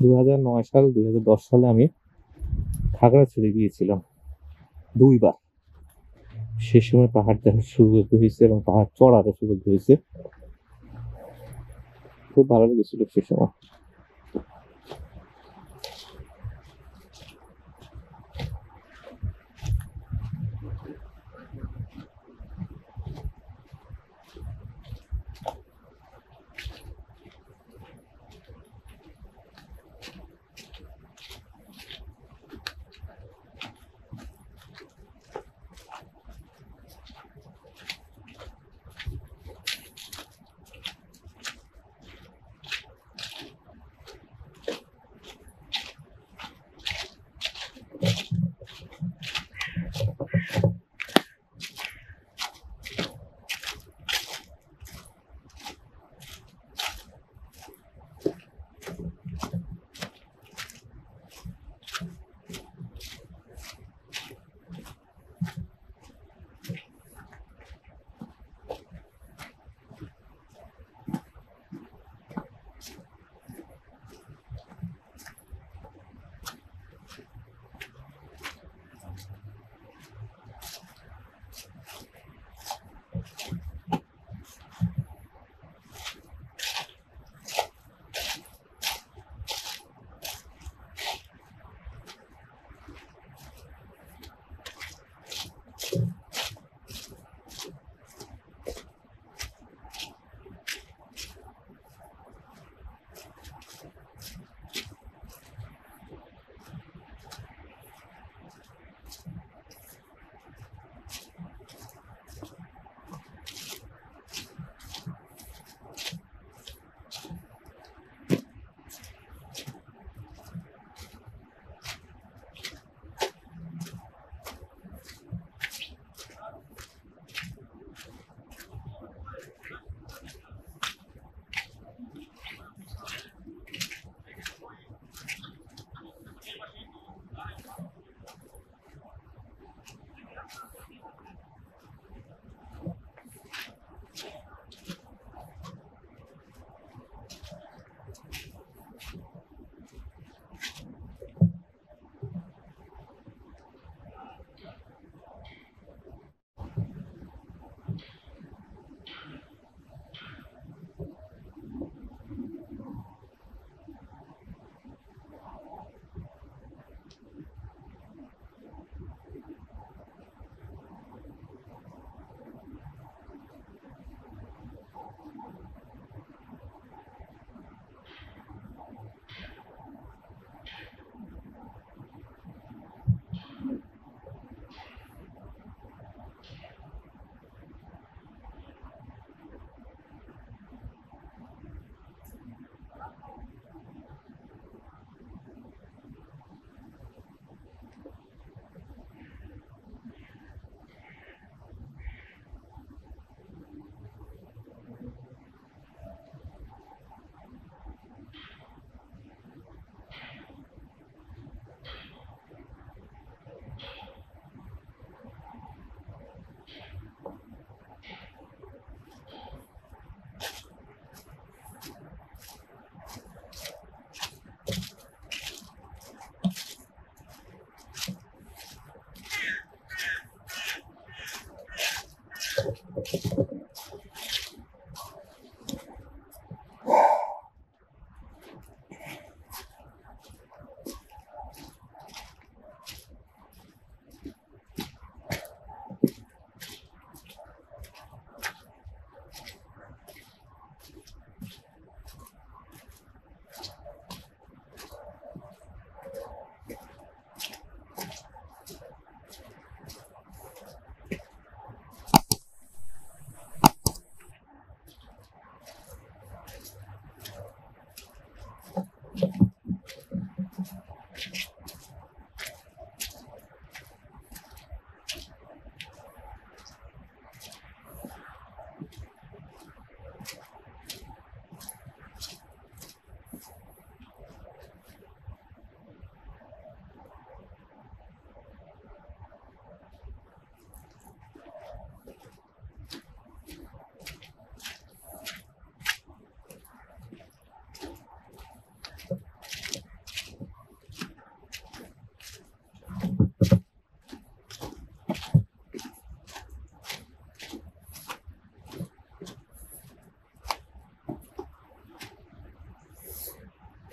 2009 সাল 2010 সালে আমি খাগড়াছড়ি গিয়েছিলাম 2 বার। সে সময় পাহাড় দেখার সৌভাগ্য হয়েছে এবং পাহাড় চড়ারও সৌভাগ্য হয়েছে, খুব ভালো লেগেছিল সে সময়।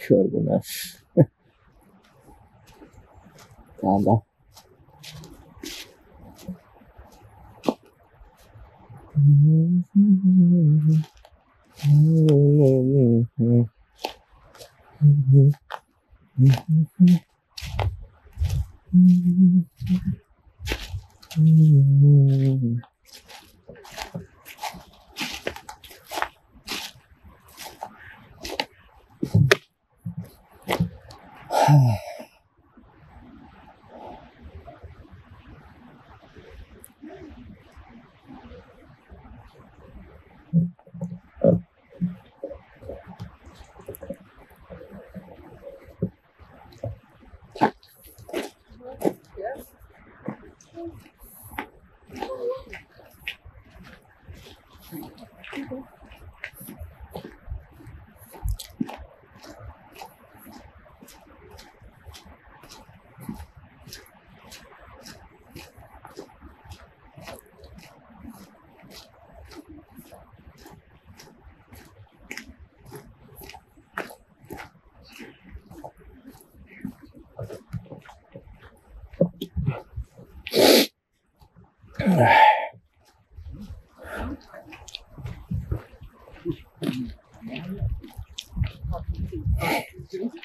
সর্বনাশ কাদা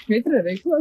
Metre rekla.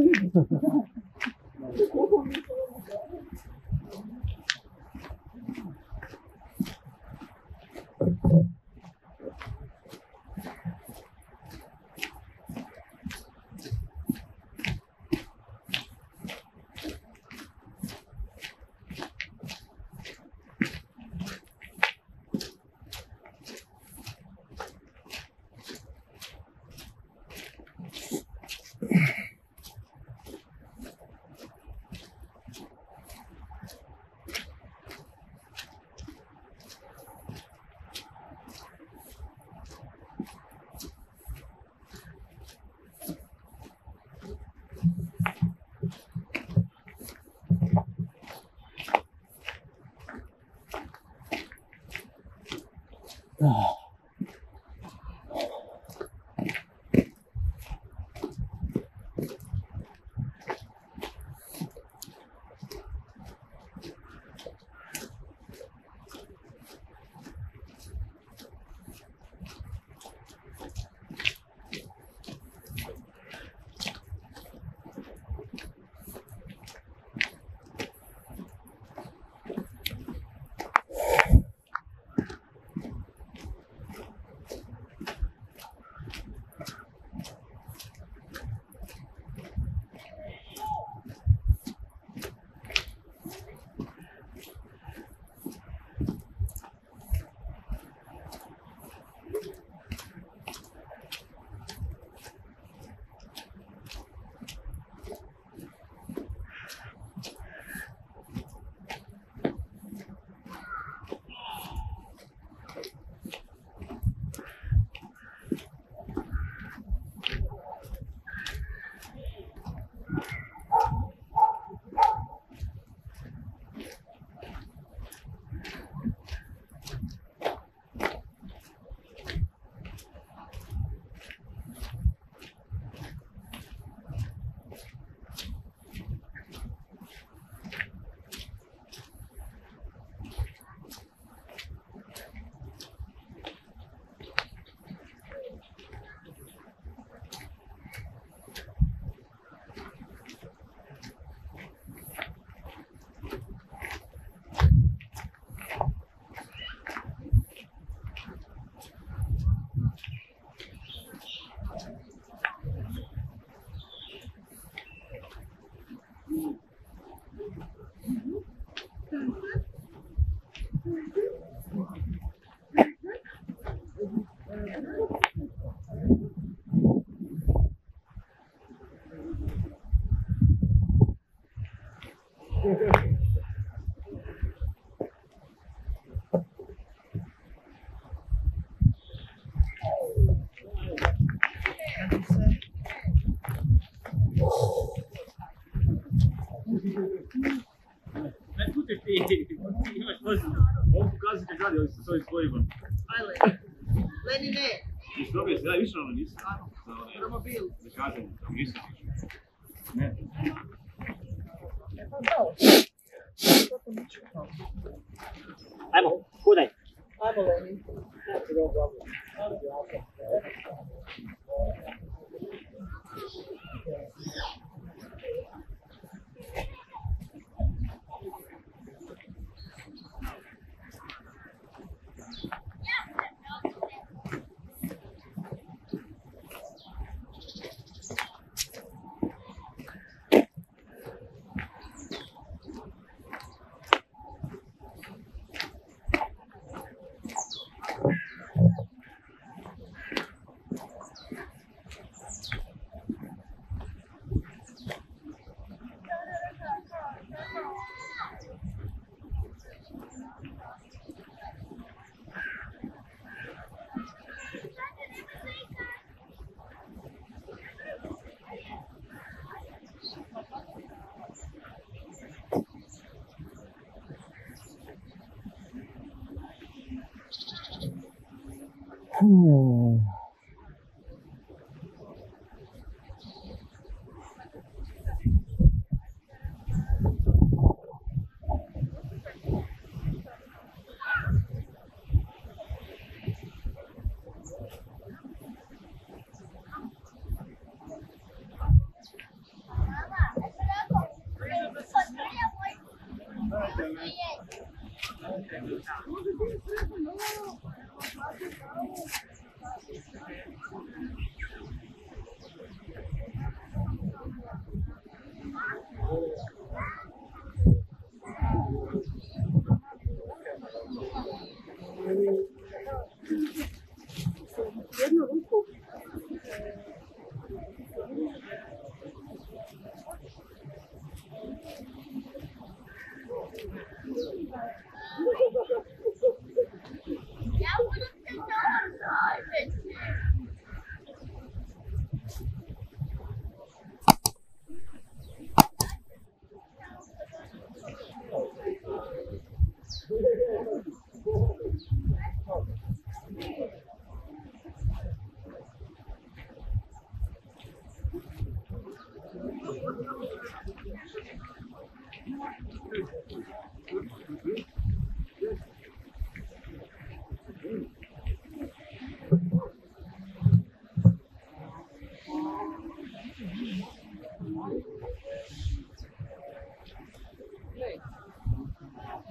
Mas puta feio. Vamos por causa de cada só escolha, mano. Lenine. Jesi dobio se, više ono nisi? Romobil. Da kažem, nisam. Ne. Ajmo, kudaj.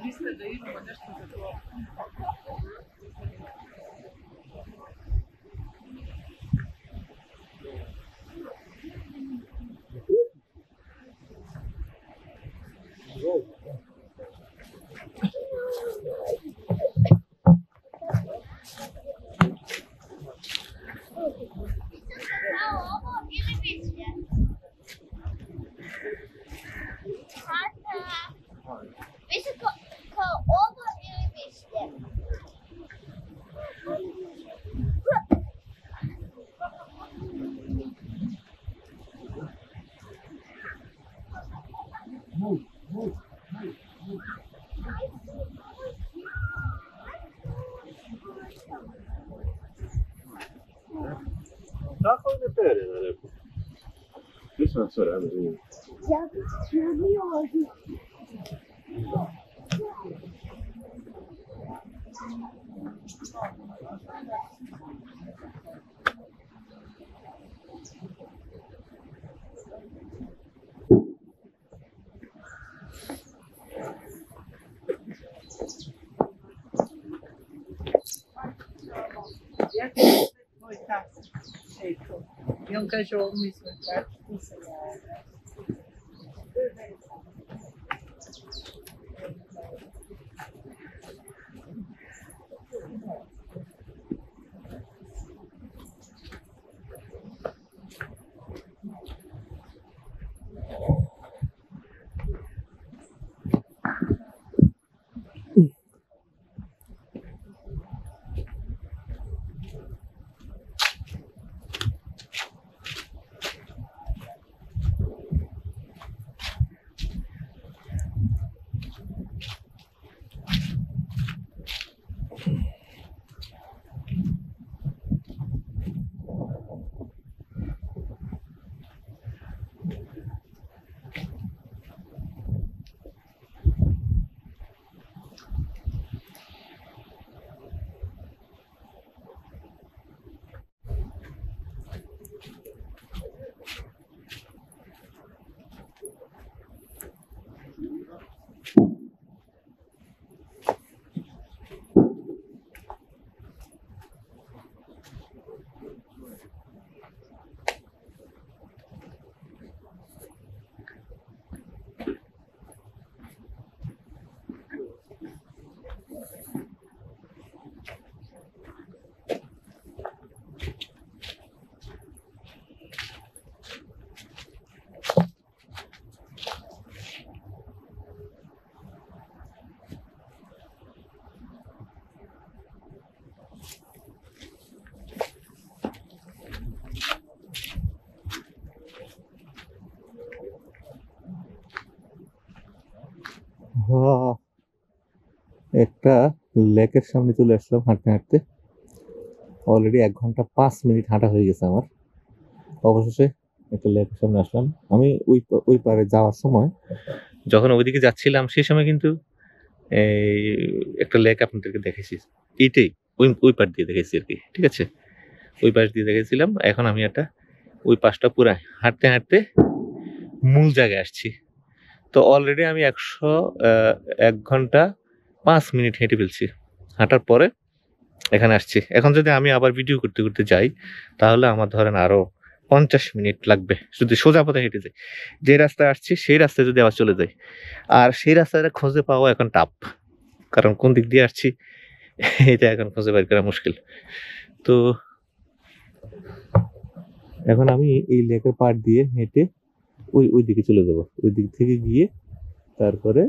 Misle da imamo nešto za to. Visoko kao ovo ili više? Tako ne pere na repu. Nisam na sve rado, vidim. Ja bi ovdje. Ja ti je moj tata. Eto. I on kaže, ovo mi smo čak, nisam ja. একটা লেকের সামনে চলে আসলাম হাঁটতে হাঁটতে। অলরেডি 1 ঘন্টা 5 মিনিট হাঁটা হয়ে গেছে আমার। অবশেষে একটা লেকের সামনে আসলাম। আমি ওই পারে যাওয়ার সময়, যখন ওইদিকে যাচ্ছিলাম সেই সময় কিন্তু এই একটা লেক আপনাদেরকে দেখেছি। এইটাই ওই পার দিয়ে দেখেছি আর কি, ঠিক আছে? ওই পাশ দিয়ে দেখেছিলাম। এখন আমি একটা ওই পাশটা পুরা হাঁটতে হাঁটতে মূল জায়গায় আসছি। তো অলরেডি আমি 1 ঘন্টা 5 মিনিট হেঁটে ফেলছি। হাঁটার পরে এখানে আসছি। এখন যদি আমি আবার ভিডিও করতে করতে যাই, তাহলে আমার ধরেন আরো 50 মিনিট লাগবে যদি সোজা পথে হেঁটে যাই। যে রাস্তায় আসছি সেই রাস্তায় যদি আবার চলে যাই, আর সেই রাস্তাটা খুঁজে পাওয়া এখন টাফ, কারণ কোন দিক দিয়ে আসছি এটা এখন খুঁজে বের করা মুশকিল। তো এখন আমি এই লেকের পাড় দিয়ে হেঁটে ওই দিকে চলে যাব। ওই দিক থেকে গিয়ে তারপরে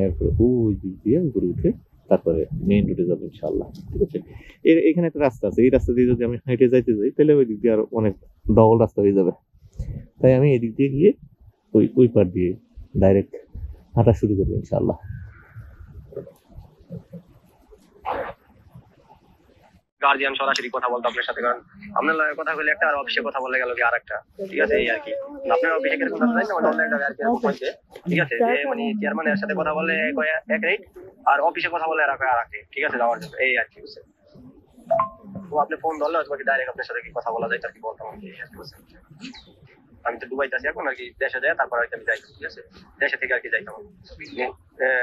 এরপরে ওই দিক দিয়ে উপরে উঠে তারপরে মেইন রোডে যাবো ইনশাল্লাহ, ঠিক আছে? এখানে একটা রাস্তা আছে, এই রাস্তা দিয়ে যদি আমি হেঁটে যাইতে যাই তাহলে ওই দিক দিয়ে আরো অনেক ডবল রাস্তা হয়ে যাবে। তাই আমি এদিক দিয়ে গিয়ে ওই পার দিয়ে ডাইরেক্ট হাঁটা শুরু করবো ইনশাল্লাহ। গার্জিয়ান সরাসরি কথা বলতো আপনার সাথে, কারণ আপনার লগে কথা বলে একটা আর অফিসে কথা বলে গেল কি আর একটা, ঠিক আছে? এই আর কি আপনার অফিসে কিরকম কথা বলেন না অনলাইন জায়গায় আর কি এরকম হয়েছে, ঠিক আছে? যে মানে চেয়ারম্যানের সাথে কথা বলে এক রেট আর অফিসে কথা বলে আর এক রেট, ঠিক আছে? যাওয়ার জন্য এই আর কি বুঝছেন। তো আপনি ফোন ধরলে হয়তো ডাইরেক্ট আপনার সাথে কি কথা বলা যায় তার কি বলতাম আর কি, বুঝছেন? আমি তো দুবাইতে আছি এখন আর কি, দেশে যাই তারপর আর কি আমি যাইতাম, ঠিক আছে? দেশে থেকে আর কি যাইতাম,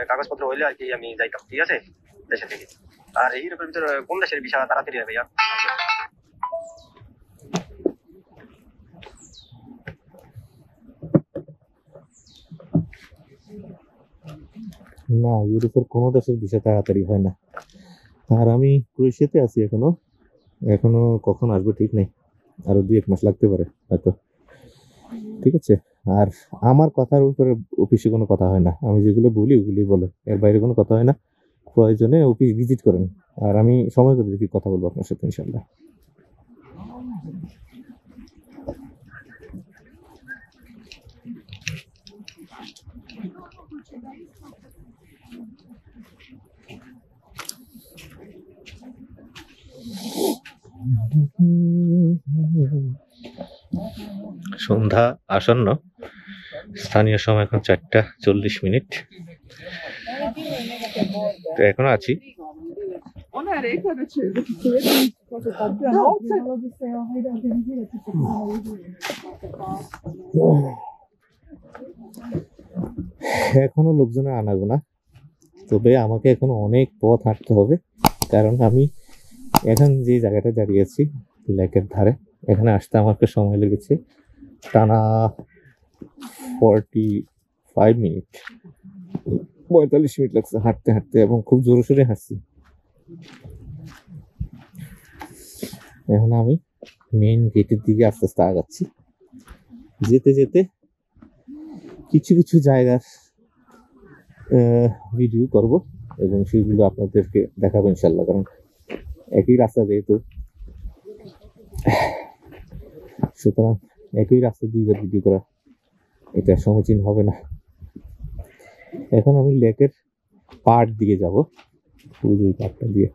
কাগজপত্র হইলে আর কি আমি যাইতাম, ঠিক আছে? দেশে থেকে। আর ইউরোপের ভিতরে কোন দেশের ভিসা তাড়াতাড়ি হয় ভাইয়া? না, ইউরোপের কোনো দেশের ভিসা তাড়াতাড়ি হয় না। আর আমি ক্রোয়েশিয়াতে আছি এখনো কখন আসবো ঠিক নেই, আরো 2-1 মাস লাগতে পারে হয়তো, ঠিক আছে? আর আমার কথার উপরে অফিসে কোনো কথা হয় না, আমি যেগুলো বলি ওগুলি বলে, এর বাইরে কোনো কথা হয় না। প্রয়োজনে অফিস ভিজিট করেন, আর আমি সময় করে দেখি কথা বলবো আপনার সাথে ইনশাল্লাহ। সন্ধ্যা আসন্ন, স্থানীয় সময় এখন 4:40। তো এখনো আছি। Ona je rekla da će kupio এখনো লোকজনের আনাগোনা, তবে আমাকে এখনো অনেক পথ হাঁটতে হবে, কারণ আমি এখন যে জায়গাটা দাঁড়িয়ে আছি লেকের ধারে, এখানে আসতে আমাকে সময় লেগেছে টানা 45 মিনিট, 45 মিনিট লাগছে হাঁটতে হাঁটতে, এবং খুব জোরে সোরে হাঁটছি। এখন আমি মেইন গেটের দিকে আস্তে আস্তে আগাচ্ছি। যেতে যেতে কিছু কিছু জায়গার ভিডিও করব এবং সেগুলো আপনাদেরকে দেখাবো ইনশাল্লাহ, কারণ একই রাস্তা যেহেতু, সুতরাং একই রাস্তা 2বার ভিডিও করা এটা সমীচীন হবে না। এখন আমি লেকের পাড় দিকে যাব, ওই পাড়টা দিয়ে।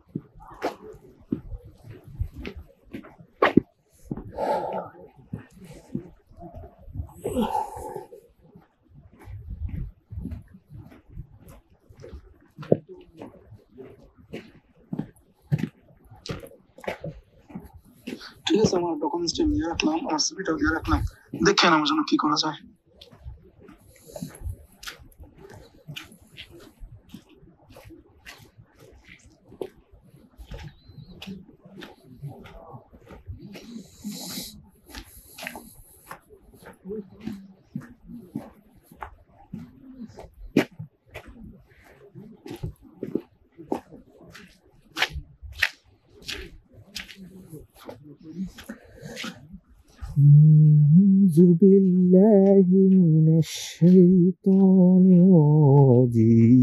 ঠিক আছে, আমার ডকুমেন্টসটা নিয়ে রাখলাম, আমার সিভিটাও দিয়ে রাখলাম, দেখেন আমার জন্য কি করা যায়। أعوذ بالله من الشيطان الرجيم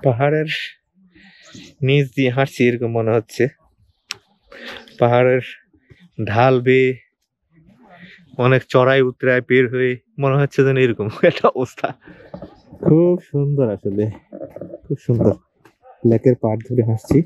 পাহাড়ের নিচ দিয়ে হাঁটছি এরকম মনে হচ্ছে, পাহাড়ের ঢাল বেয়ে অনেক চড়াই উতরায় বের হয়ে মনে হচ্ছে যেন এরকম একটা অবস্থা। খুব সুন্দর, আসলে খুব সুন্দর। লেকের পাড় ধরে হাঁটছি।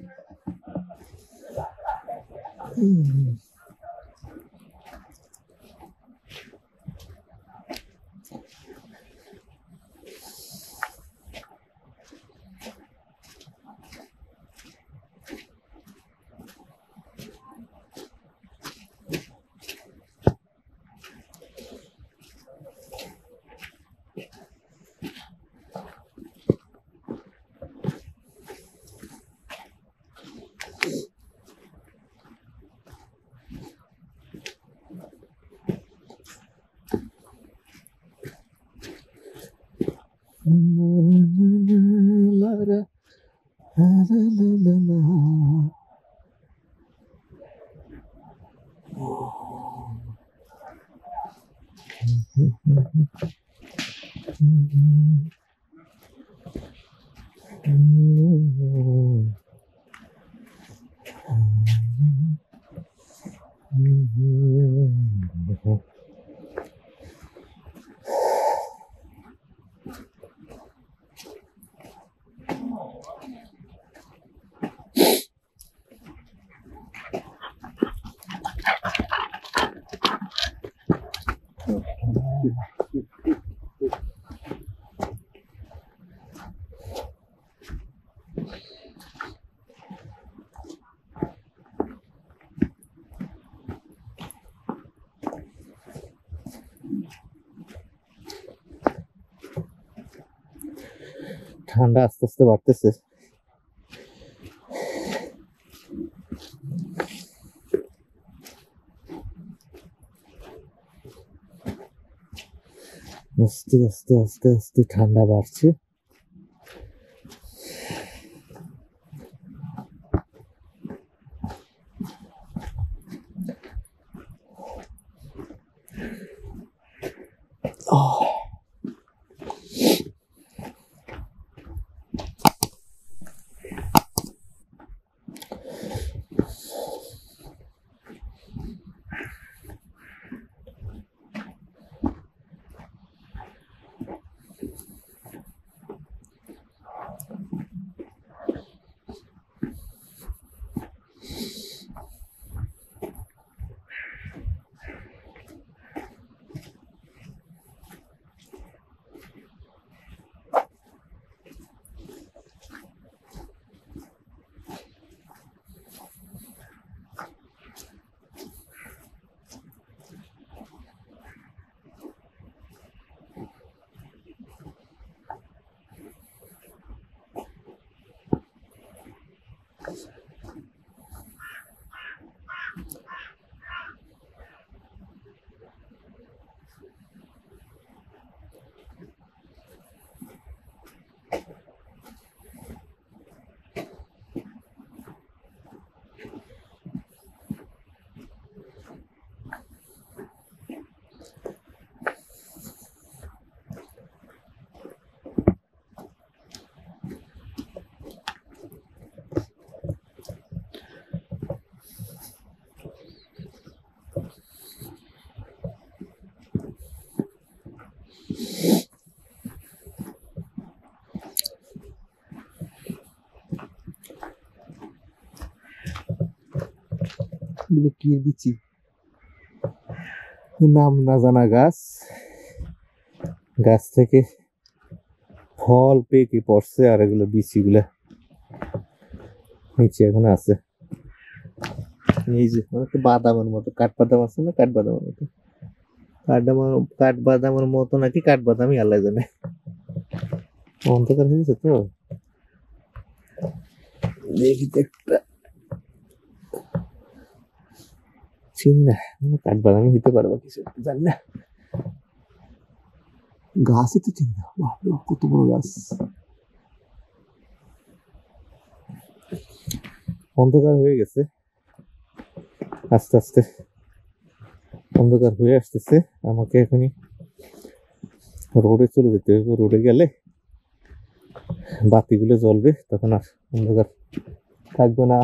ঠান্ডা আস্তে আস্তে বাড়তেছে। আস্তে আস্তে আস্তে আস্তে ঠান্ডা বাড়ছে। এগুলো কি বিচি, নাম না জানা গাছ। গাছ থেকে ফল পেকে পড়ছে, আর এগুলো বিচিগুলা নিচে এখন আছে। এই যে অনেকটা বাদামের মতো, কাঠবাদাম আছে না, কাঠবাদামের মতো, কাঠবাদামের মতো নাকি কাঠবাদামই আল্লাহ জানে। অন্ধকার হয়েছে তো, দেখি তো একটা চিনি না, কাঠবাদামই হইতে পারবো কিছু জানি না। গাছই তো চিনি না, বাপরে কত বড় গাছ। অন্ধকার হয়ে গেছে, আস্তে আস্তে অন্ধকার হয়ে আসতেছে। আমাকে এখনই রোডে চলে যেতে হবে। রোডে গেলে বাতিগুলো জ্বলবে, তখন আর অন্ধকার থাকবে না।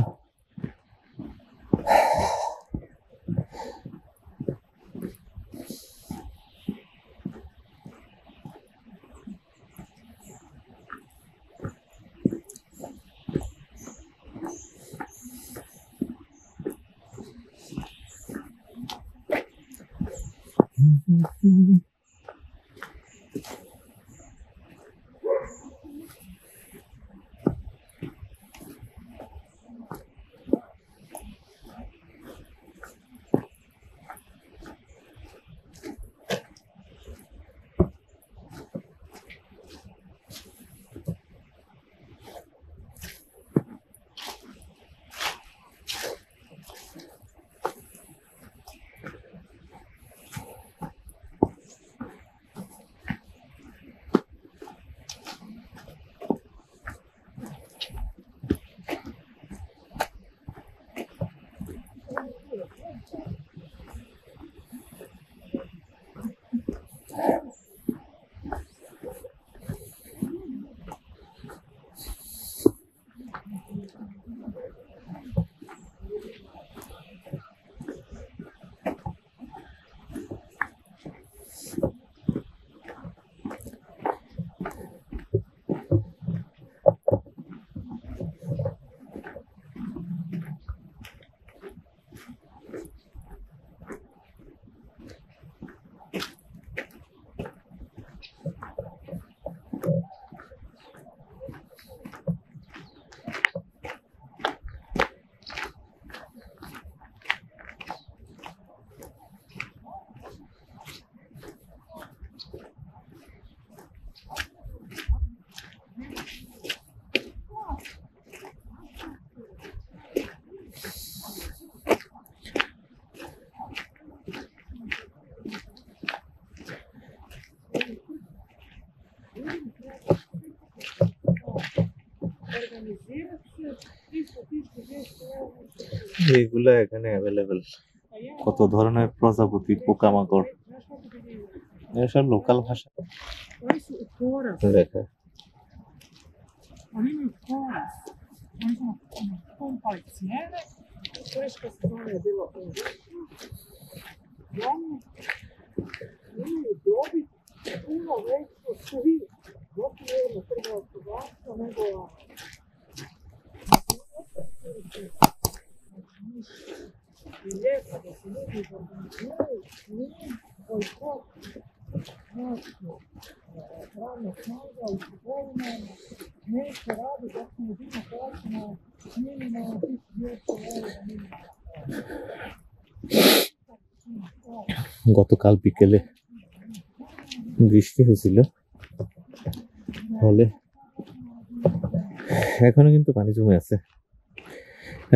এগুলা এখানে অ্যাভেলেবেল। কত ধরনের প্রজাপতি, পোকামাকড়, এসব লোকাল ভাষা Oni su u porastu. লেখা। Oni imaju porast. Oni su pumpali cijene. Teška strana je bila oni imaju dobit puno veću svi. Dok je jedno trgovačko gospodarstvo nego i lijepo da se ljudi organiziraju, nije bojkot, znači, pravna snaga u trgovinama neće raditi dok se ne digne plaćena minimalno 1200 € minimalna plaća. গতকাল বিকেলে বৃষ্টি হয়েছিল, ফলে এখনো কিন্তু পানি জমে আছে।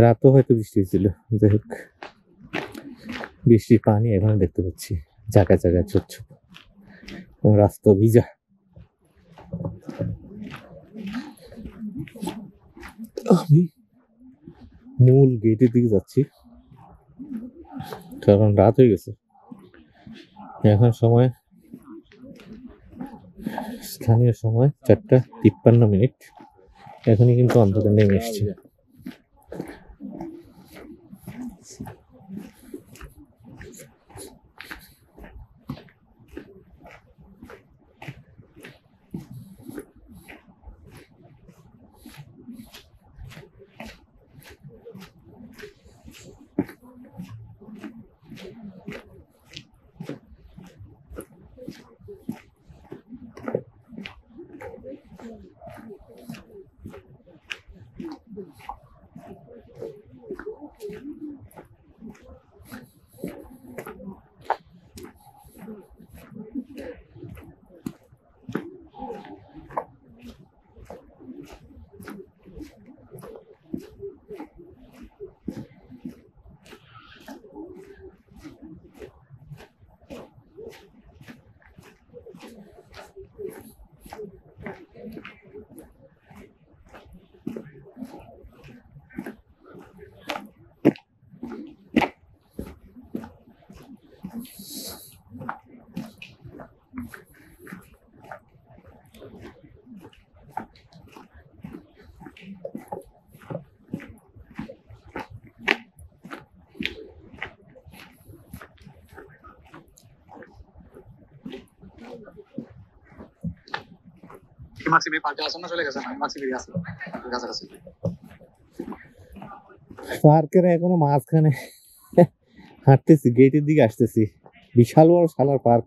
রাতও হয়তো বৃষ্টি হয়েছিল। যাই হোক, বৃষ্টির পানি এখনো দেখতে পাচ্ছি জায়গায় জায়গায় ছোট ছোট, এবং রাস্তা ভিজা। আমি মূল গেটের দিকে যাচ্ছি, কারণ রাত হয়ে গেছে। এখন সময় স্থানীয় সময় 4:53। এখনই কিন্তু অন্ধকার নেমে এসছে। মাক্সিমি পার্কে আসেন না, চলে গেছেন? মাক্সিমি আছে কাছাকাছি। পার্কের এখনো মাঝখানে হাঁটতেছি, গেটের দিকে আসতেছি। বিশাল বড় শালার পার্ক।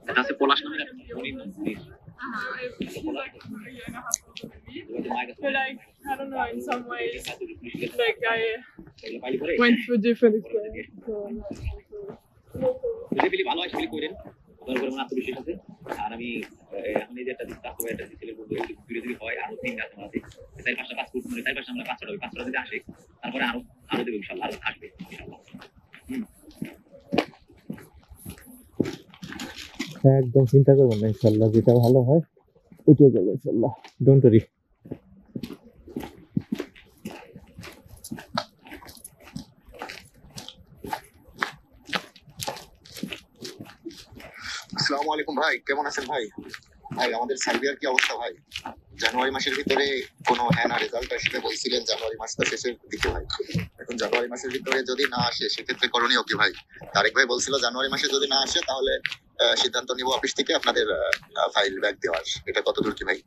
এটা আছে পলাশ নামের একটা But like, I don't know, in some ways, like I went through different experiences. So, যদি ভালো হয় সেগুলি করেন, দরকার মানে আত্মবিশ্বাস আছে। আর আমি এখন এই যে একটা বাস্তবে একটা ছেলের বলবো ভিডিও যদি হয় আরো 3 কাজ আছে, তাই 5টা পাসপোর্ট মানে তাই 5টা আমরা 5টা হবে, 5টা যদি আসে তারপরে আরো দেব ইনশাআল্লাহ, আরো আসবে ইনশাআল্লাহ। একদম চিন্তা করবেন না, ইনশাল্লাহ যেটা ভালো হয় ওইটাই যাবে ইনশাল্লাহ। Don't worry. আসসালামু আলাইকুম ভাই, কেমন আছেন ভাই? ভাই আমাদের সার্বিয়ার কি অবস্থা ভাই? জানুয়ারি মাসের ভিতরে কোনো হ্যানা রেজাল্ট আসবে বলছিলেন জানুয়ারি মাসটা শেষের দিকে ভাই। এখন জানুয়ারি মাসের ভিতরে যদি না আসে সেক্ষেত্রে করণীয় কি ভাই? তারেক ভাই বলছিল জানুয়ারি মাসে যদি না আসে তাহলে সিদ্ধান্ত নিব অফিস থেকে আপনাদের ফাইল ব্যাক দেওয়ার। এটা কতদূর কি ভাই?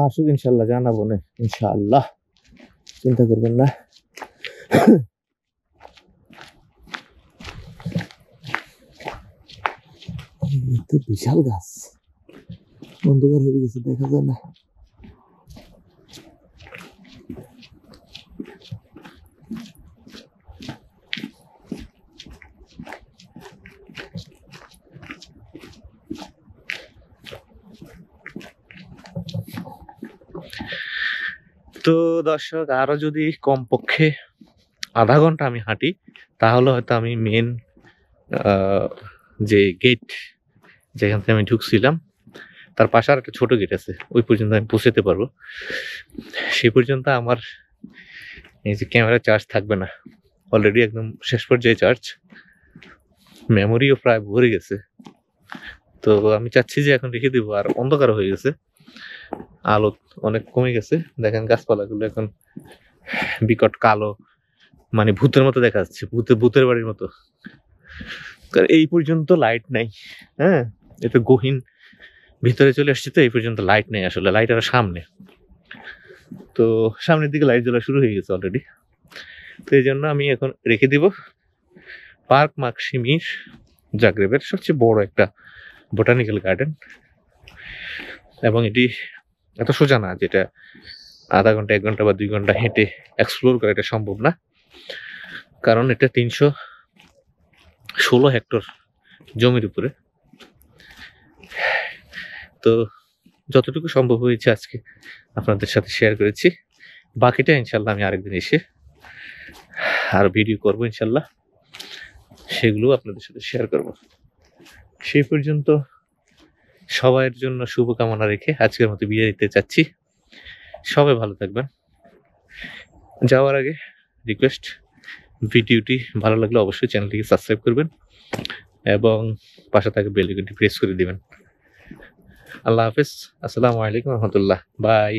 আসুক ইনশাল্লাহ, জানাবো না ইনশাআল্লাহ, চিন্তা করবেন না। তো বিশাল গাছ, অন্ধকার হয়ে গেছে, দেখা যায় না। তো দর্শক, আরো যদি কমপক্ষে আধা ঘন্টা আমি হাঁটি তাহলে হয়তো আমি মেন যে গেট যেখান থেকে আমি ঢুকছিলাম তার পাশে আর একটা ছোট গেট আছে, ওই পর্যন্ত আমি পৌঁছাতে পারবো। সেই পর্যন্ত আমার এই যে ক্যামেরা চার্জ থাকবে না, অলরেডি একদম শেষ পর্যায়ে চার্জ, মেমোরিও প্রায় ভরে গেছে। তো আমি চাচ্ছি যে এখন রেখে দিব। আর অন্ধকার হয়ে গেছে, আলো অনেক কমে গেছে। দেখেন গাছপালাগুলো এখন বিকট কালো, মানে ভূতের মতো দেখা যাচ্ছে, ভূতের বাড়ির মতো। এই পর্যন্ত লাইট নাই। হ্যাঁ, এটা গহীন ভিতরে চলে আসছে, তো এই পর্যন্ত লাইট নেই। আসলে লাইট আরো সামনে, তো সামনের দিকে লাইট জ্বলা শুরু হয়ে গেছে অলরেডি। তো এই জন্য আমি এখন রেখে দিব। পার্ক মাক্সিমির জাগ্রেবের সবচেয়ে বড় একটা বোটানিক্যাল গার্ডেন, এবং এটি এত সোজা না যেটা আধা ঘন্টা 1 ঘন্টা বা 2 ঘন্টা হেঁটে এক্সপ্লোর করা এটা সম্ভব না, কারণ এটা 316 হেক্টর জমির উপরে। তো যতটুকু সম্ভব হয়েছে আজকে আপনাদের সাথে শেয়ার করেছি, বাকিটা ইনশাল্লাহ আমি আরেকদিন এসে আর ভিডিও করবো ইনশাল্লাহ, সেগুলো আপনাদের সাথে শেয়ার করব। সেই পর্যন্ত সবার জন্য শুভকামনা রেখে আজকের মতো বিদায় দিতে চাচ্ছি। সবাই ভালো থাকবেন। যাওয়ার আগে রিকোয়েস্ট, ভিডিওটি ভালো লাগলে অবশ্যই চ্যানেলটিকে সাবস্ক্রাইব করবেন এবং পাশে থাকা বেল আইকনটি প্রেস করে দিবেন। আল্লাহ হাফেজ, আসসালামু আলাইকুম রহমতুল্লাহ, বাই।